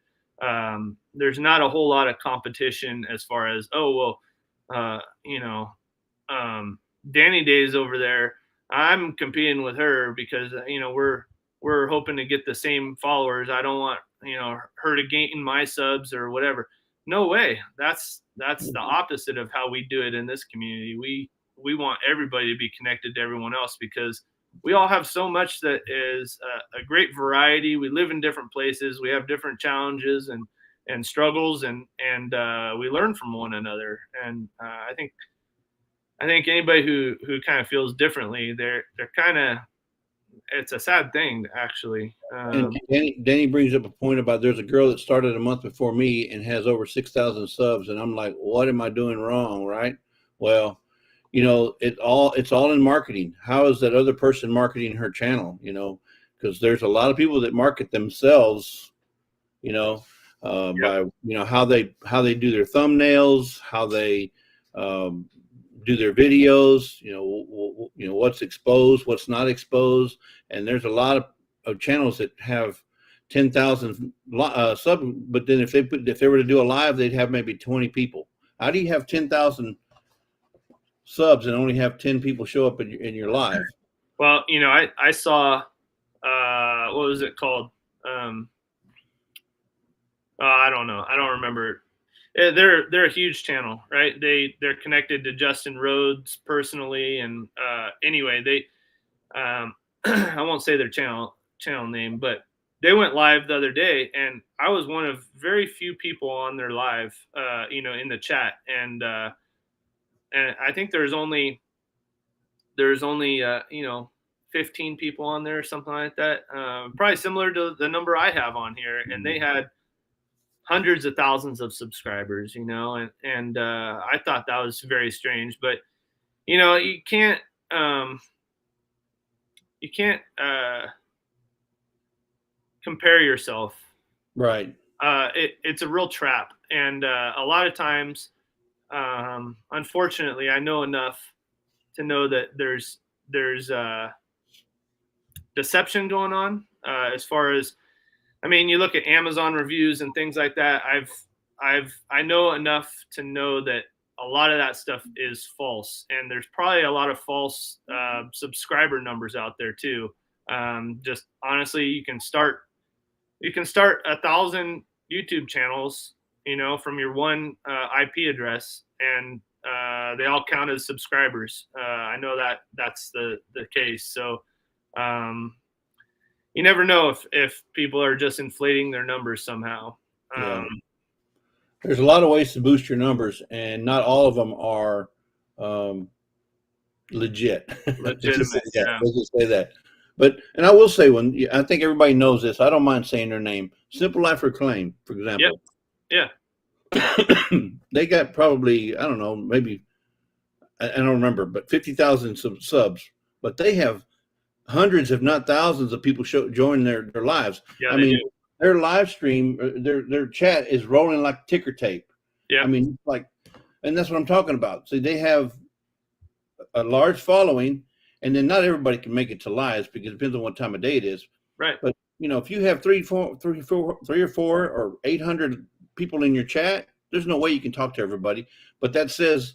there's not a whole lot of competition as far as, oh, well, Danny Day's over there, I'm competing with her because we're hoping to get the same followers. I don't want her to gain my subs or whatever. No way. That's the opposite of how we do it in this community. We want everybody to be connected to everyone else, because we all have so much that is a great variety. We live in different places. We have different challenges and struggles, and we learn from one another. And I think anybody who kind of feels differently, they're kind of, it's a sad thing actually. And Danny brings up a point about there's a girl that started a month before me and has over 6,000 subs, and I'm like, what am I doing wrong, right? Well, it's all in marketing. How is that other person marketing her channel? Because there's a lot of people that market themselves, by how they do their thumbnails, how they do their videos, what's exposed, what's not exposed, and there's a lot of channels that have 10,000 subs, but then if they were to do a live, they'd have maybe 20 people. How do you have 10,000 subs and only have 10 people show up in your live? Well, I saw what was it called? I don't know. I don't remember. They're a huge channel, right? They're connected to Justin Rhodes personally, and anyway, they I won't say their channel name, but they went live the other day, and I was one of very few people on their live, in the chat, and I think there's only 15 people on there or something like that, probably similar to the number I have on here, and they had hundreds of thousands of subscribers, and I thought that was very strange, but you can't compare yourself, right? It's a real trap, and a lot of times, unfortunately, I know enough to know that there's deception going on, as far as, I mean, you look at Amazon reviews and things like that. I know enough to know that a lot of that stuff is false, and there's probably a lot of false subscriber numbers out there too. Just honestly, you can start 1,000 YouTube channels, from your one IP address, and they all count as subscribers. I know that's the case. So you never know if people are just inflating their numbers somehow. Yeah. There's a lot of ways to boost your numbers, and not all of them are legit. Legitimate. Let's just say that. But, and I will say one, I think everybody knows this. I don't mind saying their name. Simple Life Reclaim, for example. Yeah. They got probably, I don't know, maybe, I don't remember, but 50,000 subs. But they have hundreds, if not thousands, of people join their lives. Yeah, I mean, their live stream, their chat is rolling like ticker tape. Yeah. I mean, and that's what I'm talking about. See, they have a large following, and then not everybody can make it to lives because it depends on what time of day it is. Right. But if you have three or four or 800 people in your chat, there's no way you can talk to everybody. But that says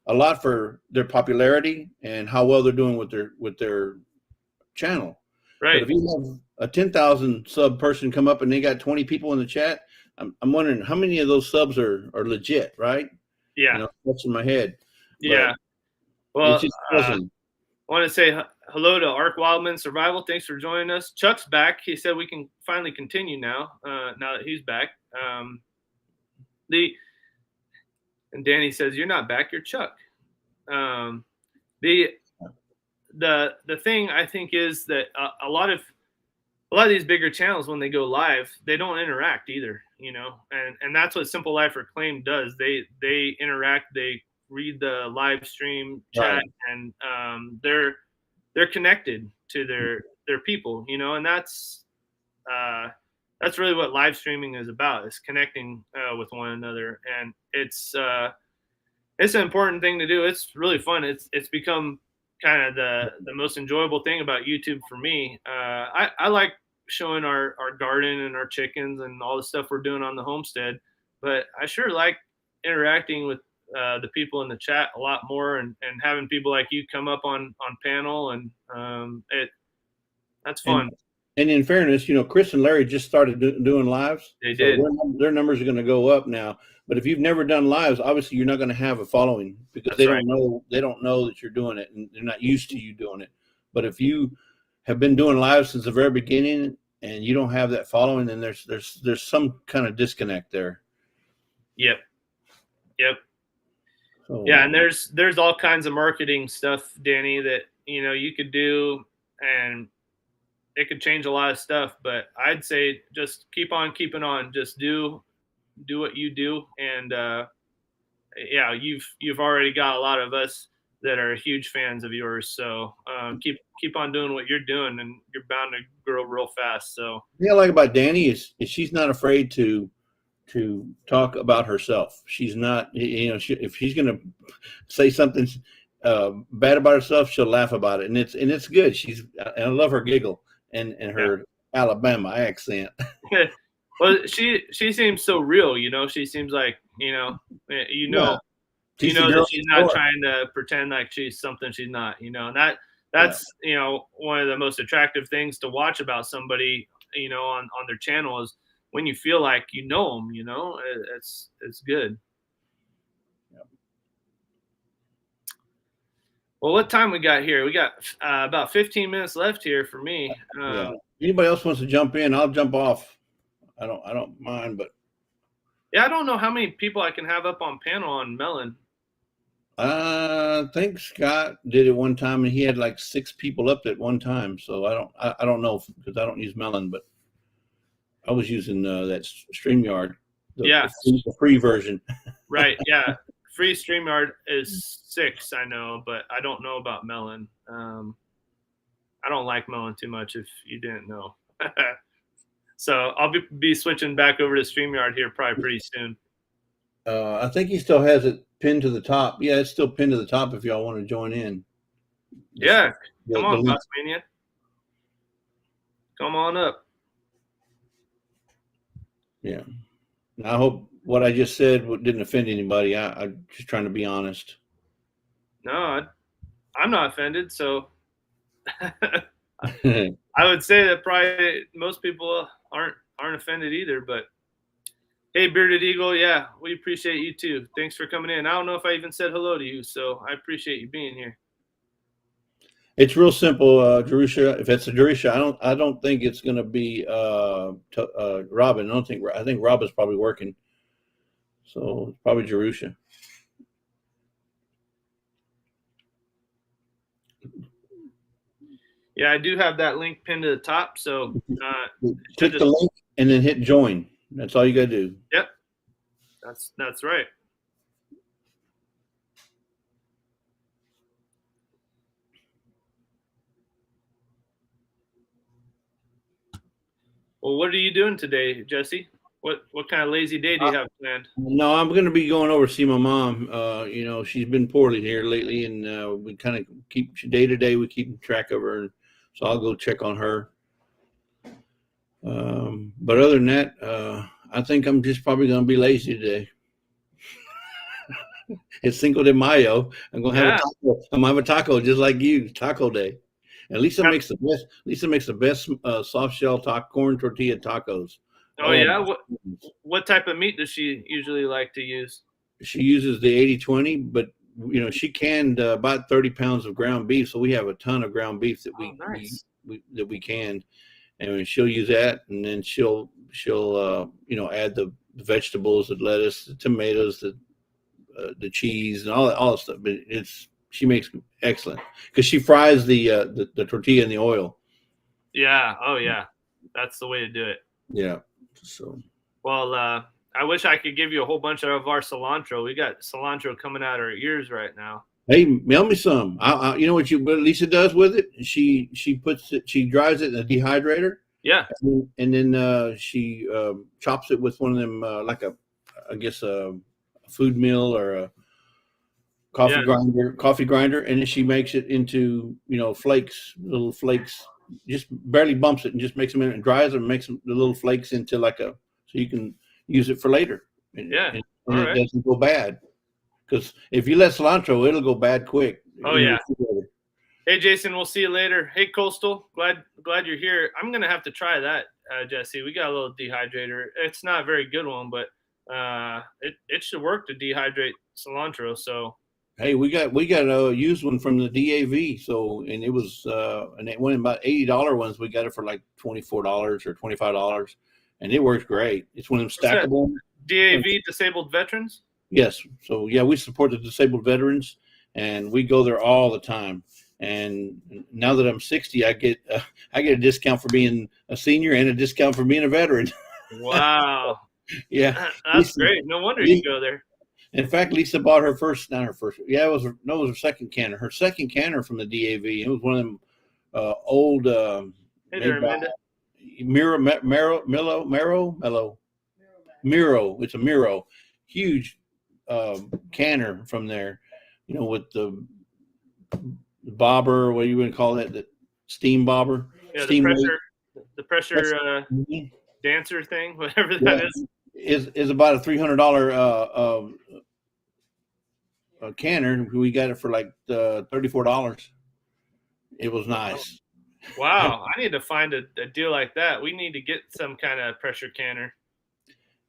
a lot for their popularity and how well they're doing with their channel. Right. But if you have a 10,000 sub person come up and they got 20 people in the chat, I'm wondering how many of those subs are legit, right? Yeah. That's in my head. Yeah. Well, it's just puzzling. I want to say hello to Ark Wildman Survival. Thanks for joining us. Chuck's back. He said we can finally continue now. Now that he's back. And Danny says you're not back. You're Chuck. The thing I think is that a lot of these bigger channels, when they go live, they don't interact either. And that's what Simple Life Reclaim does. They interact. They read the live stream chat, right. And they're connected to their people, and that's really what live streaming is about, is connecting with one another. And it's an important thing to do. It's really fun. It's become kind of the most enjoyable thing about YouTube for me. I like showing our garden and our chickens and all the stuff we're doing on the homestead, but I sure like interacting with the people in the chat a lot more, and having people like you come up on panel, and that's fun. And in fairness, Chris and Larry just started doing lives. They did. Their numbers are going to go up now. But if you've never done lives, obviously you're not going to have a following, because they don't know that you're doing it, and they're not used to you doing it. But if you have been doing lives since the very beginning and you don't have that following, then there's some kind of disconnect there. Yep. So, yeah, and there's all kinds of marketing stuff, Danny, that you could do, and it could change a lot of stuff. But I'd say just keep on keeping on. Just do what you do, and yeah, you've already got a lot of us that are huge fans of yours. So keep on doing what you're doing, and you're bound to grow real fast. So The thing I like about Danny is she's not afraid to talk about herself. She's not, if she's going to say something bad about herself, she'll laugh about it, and it's good. And I love her giggle and her Alabama accent. Well, she seems so real. She seems like Yeah. She's the that girl she's next not door. trying to pretend like she's something she's not. And that's one of the most attractive things to watch about somebody on their channel is when you feel like them. It's good. Well, what time we got here? We got about 15 minutes left here for me. Yeah. Anybody else wants to jump in? I'll jump off. I don't mind, but yeah, I don't know how many people I can have up on panel on Melon. I think Scott did it one time, and he had like 6 people up at one time. So I don't know because I don't use Melon, but I was using that StreamYard, the free version. Right. Yeah. Free StreamYard is 6, I know, but I don't know about Melon. I don't like Melon too much, if you didn't know. So I'll be switching back over to StreamYard here probably pretty soon. I think he still has it pinned to the top. Yeah, it's still pinned to the top if y'all want to join in. Yeah. Come on, Bossmania. Come on up. Yeah. I hope what I just said didn't offend anybody. I'm just trying to be honest. No, I'm not offended. So I would say that probably most people aren't offended either. But hey, Bearded Eagle, yeah, we appreciate you too. Thanks for coming in. I don't know if I even said hello to you, so I appreciate you being here. It's real simple, Jerusha. If it's a Jerusha, I don't think it's going to be Robin. I think Robin's probably working, so it's probably Jerusha. Yeah, I do have that link pinned to the top. So click the link and then hit join. That's all you got to do. Yep, that's right. Well, what are you doing today, Jesse? What kind of lazy day do you have planned? No, I'm going to be going over to see my mom. She's been poorly here lately, and we kind of keep day to day. We keep track of her, so I'll go check on her. But other than that, I think I'm just probably going to be lazy today. It's Cinco de Mayo. I'm going to have a taco. I'm going to have a taco just like you, Taco Day. And Lisa makes the best. Lisa makes the best soft shell corn tortilla tacos. Oh yeah, what type of meat does she usually like to use? She uses the 80-20, but she canned about 30 pounds of ground beef, so we have a ton of ground beef that we canned, and she'll use that, and then she'll add the vegetables, the lettuce, the tomatoes, the cheese, and all that stuff. But she makes excellent because she fries the tortilla in the oil. Yeah. Oh yeah, that's the way to do it. Yeah. So. Well, I wish I could give you a whole bunch of our cilantro. We got cilantro coming out our ears right now. Hey, mail me some. You know what Lisa does with it? She dries it in a dehydrator. Yeah. And then she chops it with one of them like a food mill or a coffee grinder, and then she makes it into little flakes. Just barely bumps it and just makes them in and dries them and makes the little flakes into so you can use it for later. And it doesn't go bad. Because if you let cilantro, it'll go bad quick. Oh yeah. Hey Jason, we'll see you later. Hey Coastal, glad you're here. I'm gonna have to try that, Jesse. We got a little dehydrator. It's not a very good one, but it should work to dehydrate cilantro. So hey, we got a used one from the DAV. So and it was and it went about $80 ones. We got it for like $24 or $25, and it works great. It's one of them stackable. DAV, Disabled Veterans. Yes. So yeah, we support the disabled veterans, and we go there all the time. And now that I'm 60, I get a discount for being a senior and a discount for being a veteran. Wow. Yeah, That's great. No wonder you go there. In fact, Lisa bought her first, not her first. Yeah, it was her second canner. Her second canner from the DAV. It was one of them old. Hey there, Amanda. Miro. It's a Miro, huge canner from there. You know, with the bobber, what do you want to call that? The steam bobber. Yeah, steam the pressure dancer thing, whatever that is about a $300 canner. We got it for like $34. It was nice. Wow, I need to find a deal like that. We need to get some kind of pressure canner.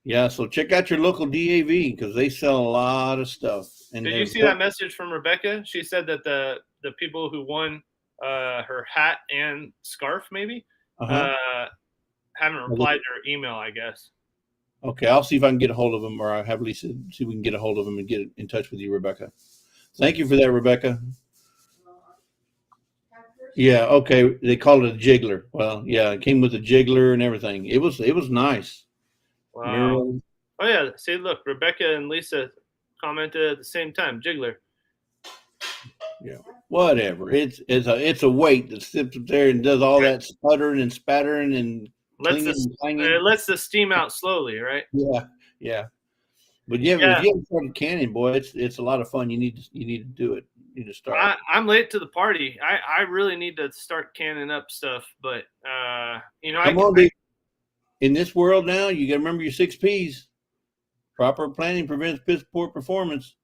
Yeah, so check out your local DAV because they sell a lot of stuff. And did you see that message from Rebecca? She said that the people who won her hat and scarf maybe haven't replied to her email, I guess. Okay, I'll see if I can get a hold of them, or I'll have Lisa see if we can get a hold of them and get in touch with you, Rebecca. Thank you for that, Rebecca. Yeah, okay. They called it a jiggler. Well, yeah, it came with a jiggler and everything. It was nice. Wow. Mirror. Oh yeah. See, look, Rebecca and Lisa commented at the same time. Jiggler. Yeah. Whatever. It's a weight that sits up there and does all that sputtering and spattering and it lets the steam out slowly, right? Yeah. Yeah. But if you haven't started canning, boy, it's a lot of fun. You need to do it. You need to start. I'm late to the party. I really need to start canning up stuff, but in this world now, you got to remember your 6 P's. Proper planning prevents poor performance.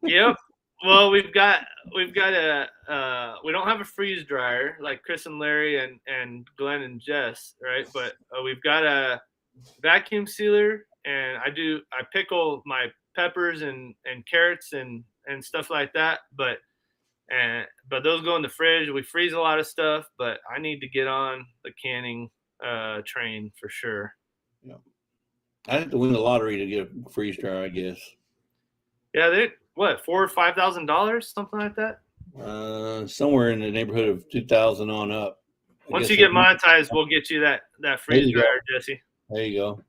Yep. Well, we've got we don't have a freeze dryer like Chris and Larry and Glenn and Jess, right? But we've got a vacuum sealer, and I pickle my peppers and carrots and stuff like that. But those go in the fridge. We freeze a lot of stuff, but I need to get on the canning train for sure. Yeah. I have to win the lottery to get a freeze dryer, I guess. Yeah, $4,000 or $5,000, something like that. Somewhere in the neighborhood of 2,000 on up. Once you get monetized, we'll get you that freeze dryer, Jesse. There you go.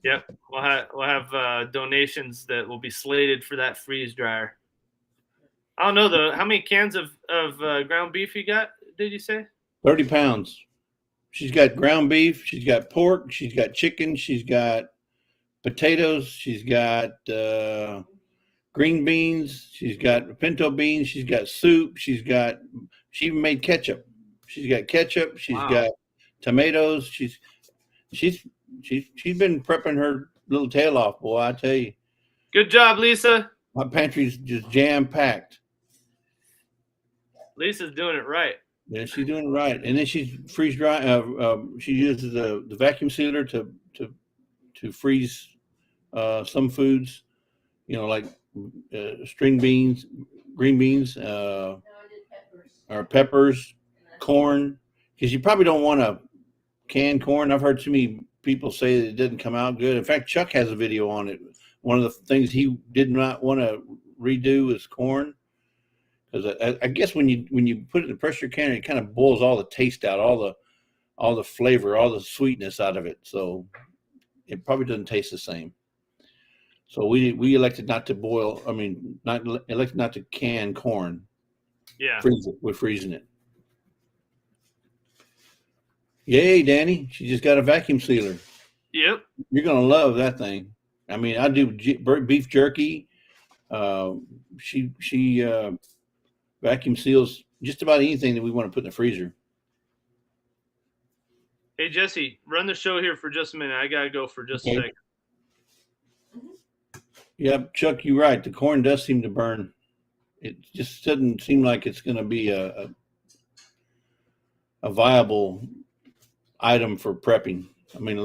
Yep, we'll have donations that will be slated for that freeze dryer. I don't know though. How many cans of ground beef you got? Did you say? 30 pounds. She's got ground beef. She's got pork. She's got chicken. She's got potatoes. She's got green beans. She's got pinto beans. She's got soup. She even made ketchup. She's got ketchup. She's got tomatoes. She's been prepping her little tail off, boy. I tell you. Good job, Lisa. My pantry's just jam packed. Lisa's doing it right. Yeah, she's doing it right. And then she's freeze dry. She uses the vacuum sealer to freeze some foods, like string beans, green beans, or peppers, corn. Because you probably don't want to can corn. I've heard too many people say that it didn't come out good. In fact, Chuck has a video on it. One of the things he did not want to redo is corn. Because I guess when you put it in the pressure canner, it kind of boils all the taste out, all the flavor, all the sweetness out of it. So it probably doesn't taste the same. So we elected not to elected not to can corn. Yeah. Freeze it. We're freezing it. Yay, Danny. She just got a vacuum sealer. Yep. You're going to love that thing. I mean, I do beef jerky. She vacuum seals just about anything that we want to put in the freezer. Hey, Jesse, run the show here for just a minute. I got to go for just a second. Yeah, Chuck, you're right. The corn does seem to burn. It just doesn't seem like it's going to be a viable item for prepping. I mean,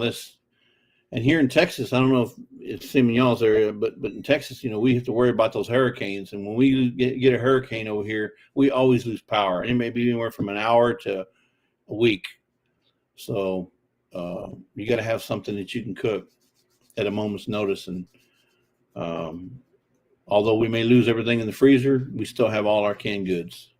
and here in Texas, I don't know if it's the same in y'all's area, but in Texas, we have to worry about those hurricanes. And when we get a hurricane over here, we always lose power. And it may be anywhere from an hour to a week. So you got to have something that you can cook at a moment's notice. And Although we may lose everything in the freezer, we still have all our canned goods.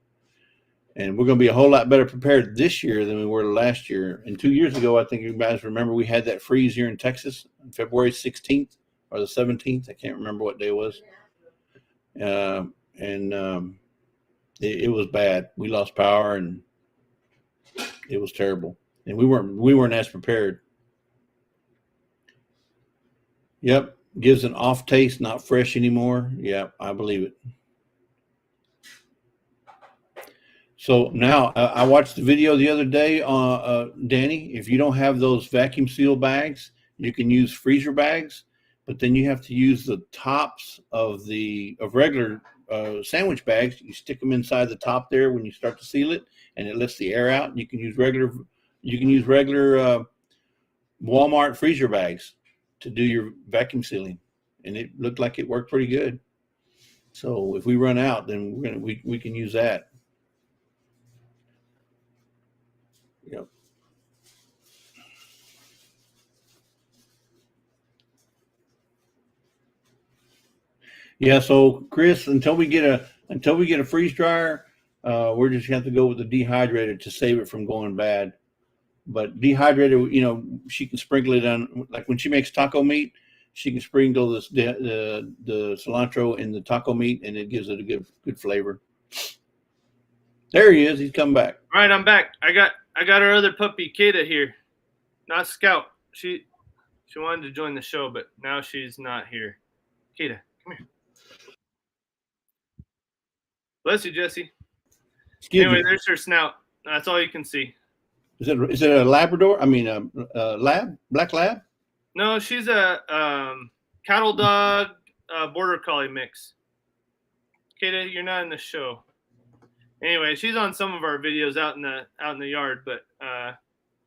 And we're going to be a whole lot better prepared this year than we were last year. And 2 years ago, I think you guys remember we had that freeze here in Texas on February 16th or the 17th. I can't remember what day it was. It was bad. We lost power and it was terrible. And we weren't as prepared. Yep. Gives an off taste, not fresh anymore. Yeah, I believe it. So now I watched the video the other day, Danny. If you don't have those vacuum seal bags, you can use freezer bags, but then you have to use the tops of regular sandwich bags. You stick them inside the top there when you start to seal it, and it lets the air out. You can use regular Walmart freezer bags to do your vacuum sealing, and it looked like it worked pretty good. So if we run out, then we can use that. Yep. Yeah. So Chris, until we get a freeze dryer, we're just gonna have to go with the dehydrator to save it from going bad. But dehydrator, she can sprinkle it on, like when she makes taco meat, she can sprinkle the cilantro in the taco meat, and it gives it a good flavor. There he is. He's come back. All right, I'm back. I got our other puppy, Kata, here. Not Scout. She wanted to join the show, but now she's not here. Kata, come here. Bless you, Jesse. Anyway, there's her snout. That's all you can see. Is it a Labrador? I mean, a black lab? No, she's a cattle dog border collie mix. Kata, you're not in the show. Anyway, she's on some of our videos out in the yard, but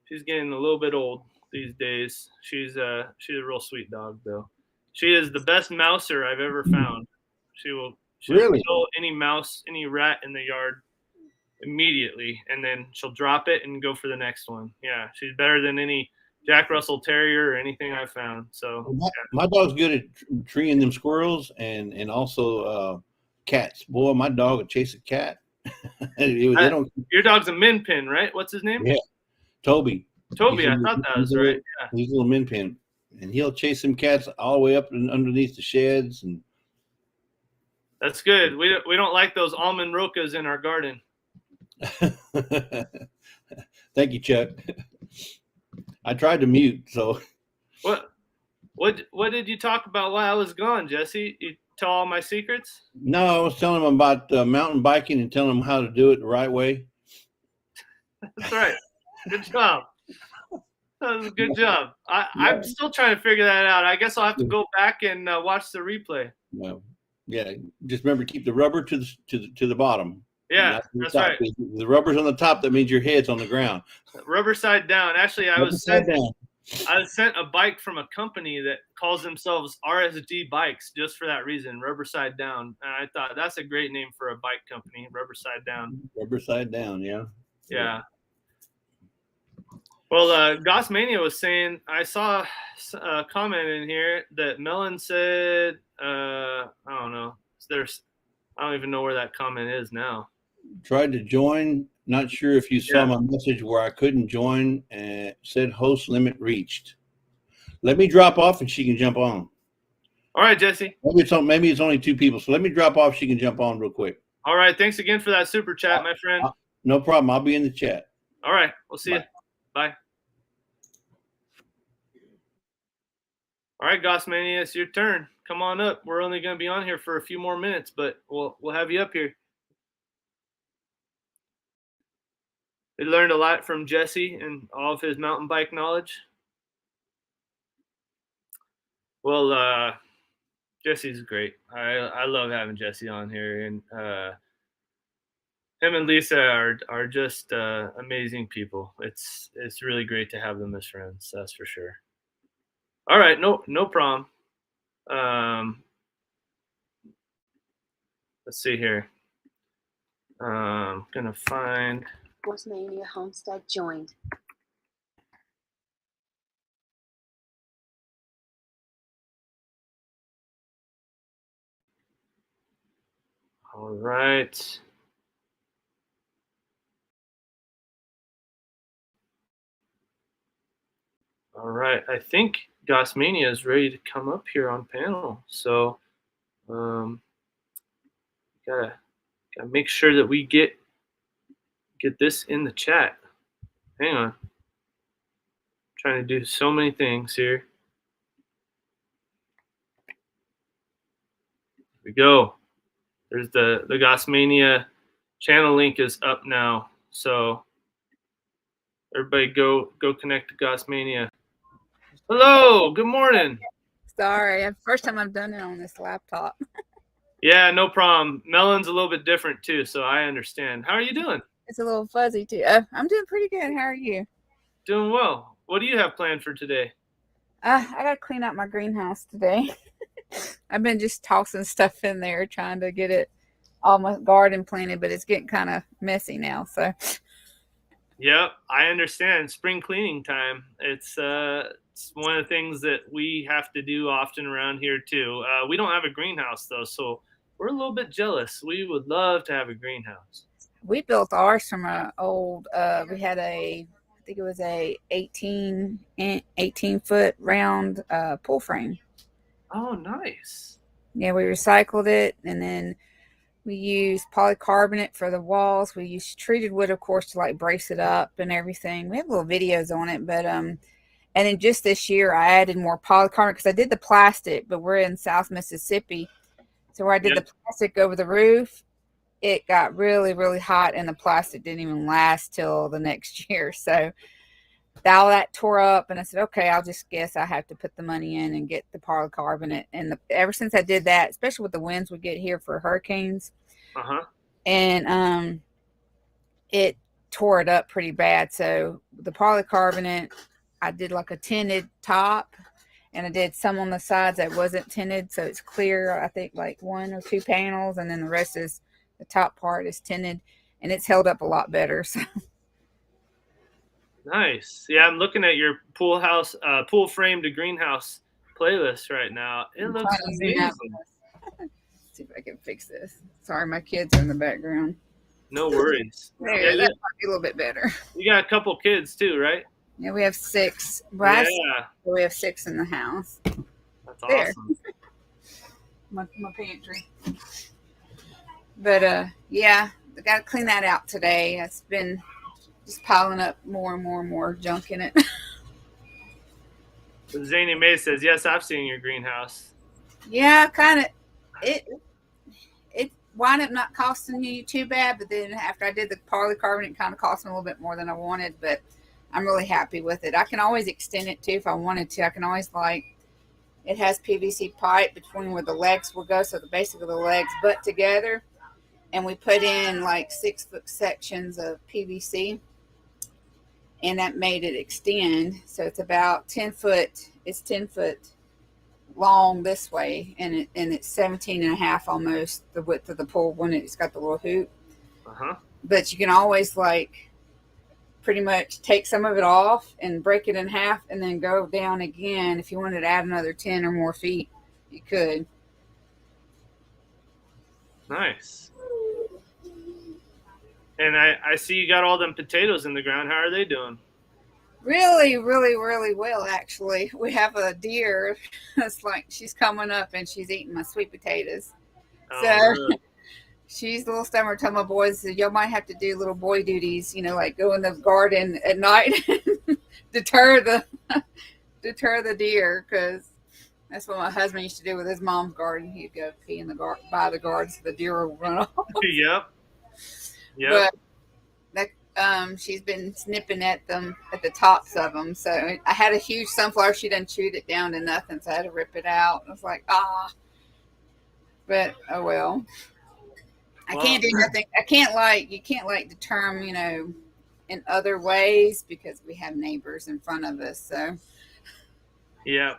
she's getting a little bit old these days. She's a real sweet dog, though. She is the best mouser I've ever found. She'll Really? kill any mouse, any rat in the yard immediately, and then she'll drop it and go for the next one. Yeah, she's better than any Jack Russell Terrier or anything I've found. So my dog's good at treeing them squirrels and also cats. Boy, my dog would chase a cat. Your dog's a min pin, right? What's his name? Yeah, Toby. I thought that was right. Yeah, he's a little min pin, and he'll chase some cats all the way up and underneath the sheds. And that's good. We don't like those almond rocas in our garden. Thank you, Chuck. I tried to mute. So what did you talk about while I was gone, Jesse? You tell all my secrets? No, I was telling him about mountain biking and telling him how to do it the right way. That's right. Good job. That was a good job. I'm still trying to figure that out. I guess I'll have to go back and watch the replay. Well, yeah, just remember to keep the rubber to the bottom. Yeah, that's right. If the rubber's on the top, that means your head's on the ground. Rubber side down. Actually, I was sent a bike from a company that calls themselves RSD Bikes just for that reason, rubber side down. And I thought that's a great name for a bike company, rubber side down. Rubber side down, yeah. Yeah. Well, Gos Mania was saying, I saw a comment in here that Mellon said, I don't know. I don't even know where that comment is now. Tried to join. Not sure if you saw my message where I couldn't join and said host limit reached. Let me drop off and she can jump on. All right, Jesse. Maybe it's only two people. So let me drop off. She can jump on real quick. All right. Thanks again for that super chat, my friend. No problem. I'll be in the chat. All right. We'll see you. Bye. All right, Gos Mania, it's your turn. Come on up. We're only going to be on here for a few more minutes, but we'll have you up here. We learned a lot from Jesse and all of his mountain bike knowledge. Well, Jesse's great. I love having Jesse on here, and him and Lisa are just amazing people. It's really great to have them as friends. That's for sure. All right, no problem. Let's see here. I'm gonna find. Mania Homestead joined. All right. All right. I think Gossmania is ready to come up here on panel. So um, gotta make sure that we get this in the chat. Hang on. Trying to do so many things here. Here we go. There's the Gossmania channel link is up now. So everybody go connect to Gossmania. Hello, good morning. Sorry, first time I've done it on this laptop. Yeah, no problem. Melon's a little bit different too, so I understand. How are you doing? It's a little fuzzy too. I'm doing pretty good. How are you? Doing well. What do you have planned for today? I gotta clean out my greenhouse today. I've been just tossing stuff in there, trying to get it all my garden planted, but it's getting kind of messy now. So, Yep, I understand. Spring cleaning time. It's one of the things that we have to do often around here too. We don't have a greenhouse though, so we're a little bit jealous. We would love to have a greenhouse. we built ours from an old. We had I think it was a 18 foot round pool frame. Oh, nice. Yeah, we recycled it, and then we used polycarbonate for the walls. We used treated wood, of course, to like brace it up and everything. We have little videos on it, but and then just this year I added more polycarbonate because I did the plastic, but we're in South Mississippi, so where I did the plastic over the roof, it got really, really hot, and the plastic didn't even last till the next year. So all that tore up, and I said, okay, I'll just guess I have to put the money in and get the polycarbonate. And ever since I did that, especially with the winds we get here for hurricanes, and it tore it up pretty bad. So the polycarbonate, I did like a tinted top, and I did some on the sides that wasn't tinted, so it's clear. I think like 1 or 2 panels, and then the rest is the top part is tinted, and it's held up a lot better. So. Nice. Yeah, I'm looking at your pool frame to greenhouse playlist right now. It looks amazing. See if I can fix this. Sorry, my kids are in the background. No worries. There, that might be a little bit better. You got a couple kids too, right? Yeah, we have 6. We have 6 in the house. That's awesome. my pantry. But yeah, I got to clean that out today. It's been just piling up more and more junk in it. Zany May says, yes, I've seen your greenhouse. Yeah, kind of. It wound up not costing you too bad, but then after I did the polycarbonate, it kind of cost me a little bit more than I wanted, but I'm really happy with it. I can always extend it too if I wanted to. I can always it has PVC pipe between where the legs will go, so basically the legs butt together, and we put in like 6-foot sections of PVC, and that made it extend. So it's about 10 foot. It's 10 foot long this way, and it's 17 and a half almost the width of the pool when it's got the little hoop. But you can always pretty much take some of it off and break it in half, and then go down again. If you wanted to add another 10 or more feet, you could. Nice. And I see you got all them potatoes in the ground. How are they doing? Really, really, really well, actually. We have a deer that's she's coming up and she's eating my sweet potatoes. Oh, so really? She's a little stubborn. Tell my boys that y'all might have to do little boy duties, like go in the garden at night and deter the deer, because that's what my husband used to do with his mom's garden. He'd go pee in the garden, by the garden, so the deer would run off. Yep. But she's been snipping at them, at the tops of them. So I had a huge sunflower. She done chewed it down to nothing, so I had to rip it out. I was like, but oh well. I can't do nothing. I can't you can't deter them, in other ways, because we have neighbors in front of us. So yeah,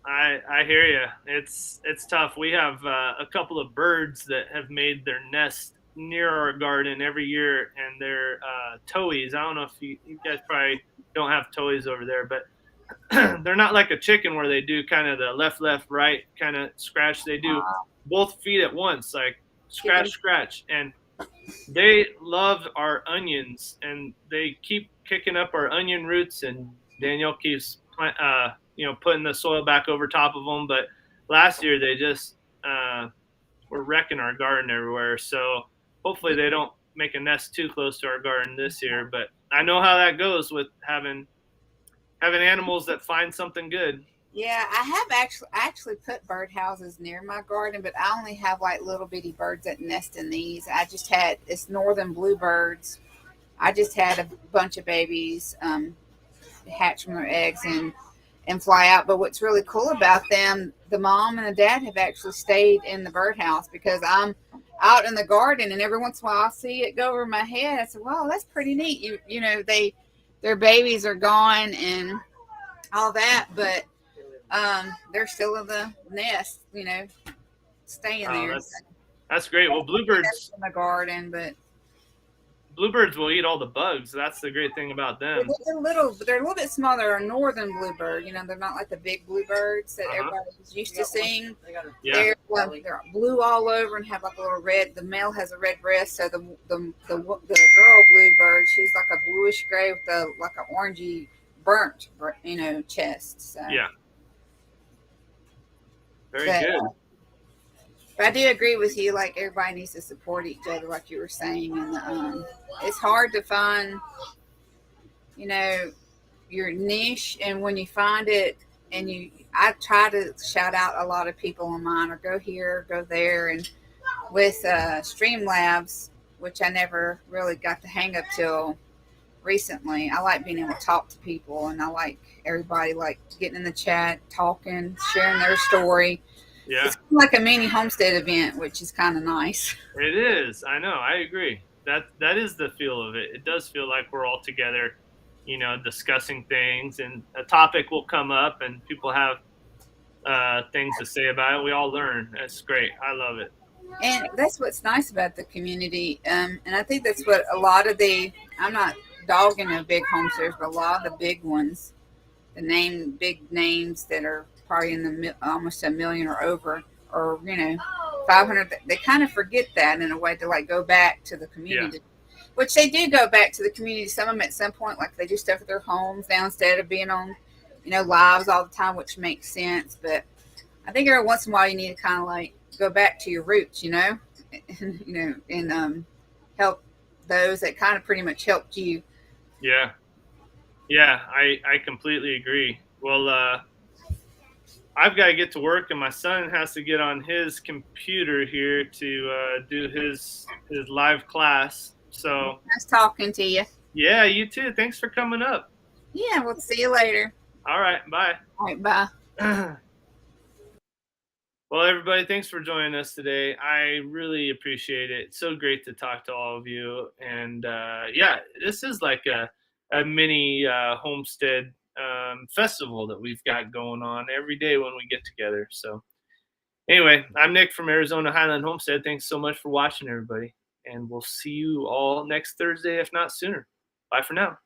I hear you. It's tough. We have a couple of birds that have made their nest near our garden every year, and they're towhees. I don't know if you guys probably don't have towhees over there, but they're not like a chicken where they do kind of the left, right kind of scratch. They do both feet at once, like scratch. And they love our onions, and they keep kicking up our onion roots, and Danielle keeps putting the soil back over top of them. But last year they just were wrecking our garden everywhere. So hopefully they don't make a nest too close to our garden this year. But I know how that goes with having animals that find something good. Yeah, I have actually put bird houses near my garden, but I only have like little bitty birds that nest in these. It's northern bluebirds. I just had a bunch of babies hatch from their eggs and fly out. But what's really cool about them, the mom and the dad have actually stayed in the birdhouse, because I'm out in the garden and every once in a while I see it go over my head. I said, wow, that's pretty neat. You know, their babies are gone and all that, but they're still in the nest, you know, staying there. That's great. Well, bluebirds in the garden, but bluebirds will eat all the bugs. That's the great thing about them. They're a little bit smaller. They're a northern bluebird. You know, they're not like the big bluebirds that everybody's used to seeing. Yeah. They're blue all over and have like a little red. The male has a red breast, so the girl bluebird, she's like a bluish gray with like an orangey burnt, you know, chest. So. Yeah. Very good. But I do agree with you. Like, everybody needs to support each other, like you were saying, and it's hard to find, you know, your niche. And when you find it, I try to shout out a lot of people on mine, or go here, go there, and with Streamlabs, which I never really got the hang of till recently. I like being able to talk to people, and I like everybody like getting in the chat, talking, sharing their story. Yeah. It's like a mini homestead event, which is kind of nice. It is. I know. I agree. That is the feel of it. It does feel like we're all together, you know, discussing things, and a topic will come up and people have things to say about it. We all learn. That's great. I love it. And that's what's nice about the community. And I think that's what a lot of I'm not dogging the big homesteaders, but a lot of the big ones, big names that are probably in almost 1 million or over, or, you know, 500, they kind of forget that in a way to like go back to the community, which they do go back to the community. Some of them at some point, like they do stuff at their homes now instead of being on, you know, lives all the time, which makes sense. But I think every once in a while you need to kind of like go back to your roots, you know, and help those that kind of pretty much helped you. Yeah. Yeah, I completely agree. Well, I've got to get to work, and my son has to get on his computer here to do his live class. So nice talking to you. Yeah, you too. Thanks for coming up. Yeah, we'll see you later. All right, bye. All right, bye. Well, everybody, thanks for joining us today. I really appreciate it. It's so great to talk to all of you. And yeah, this is like a mini homestead festival that we've got going on every day when we get together. So anyway, I'm Nick from Arizona Highland Homestead. Thanks so much for watching, everybody. And we'll see you all next Thursday, if not sooner. Bye for now.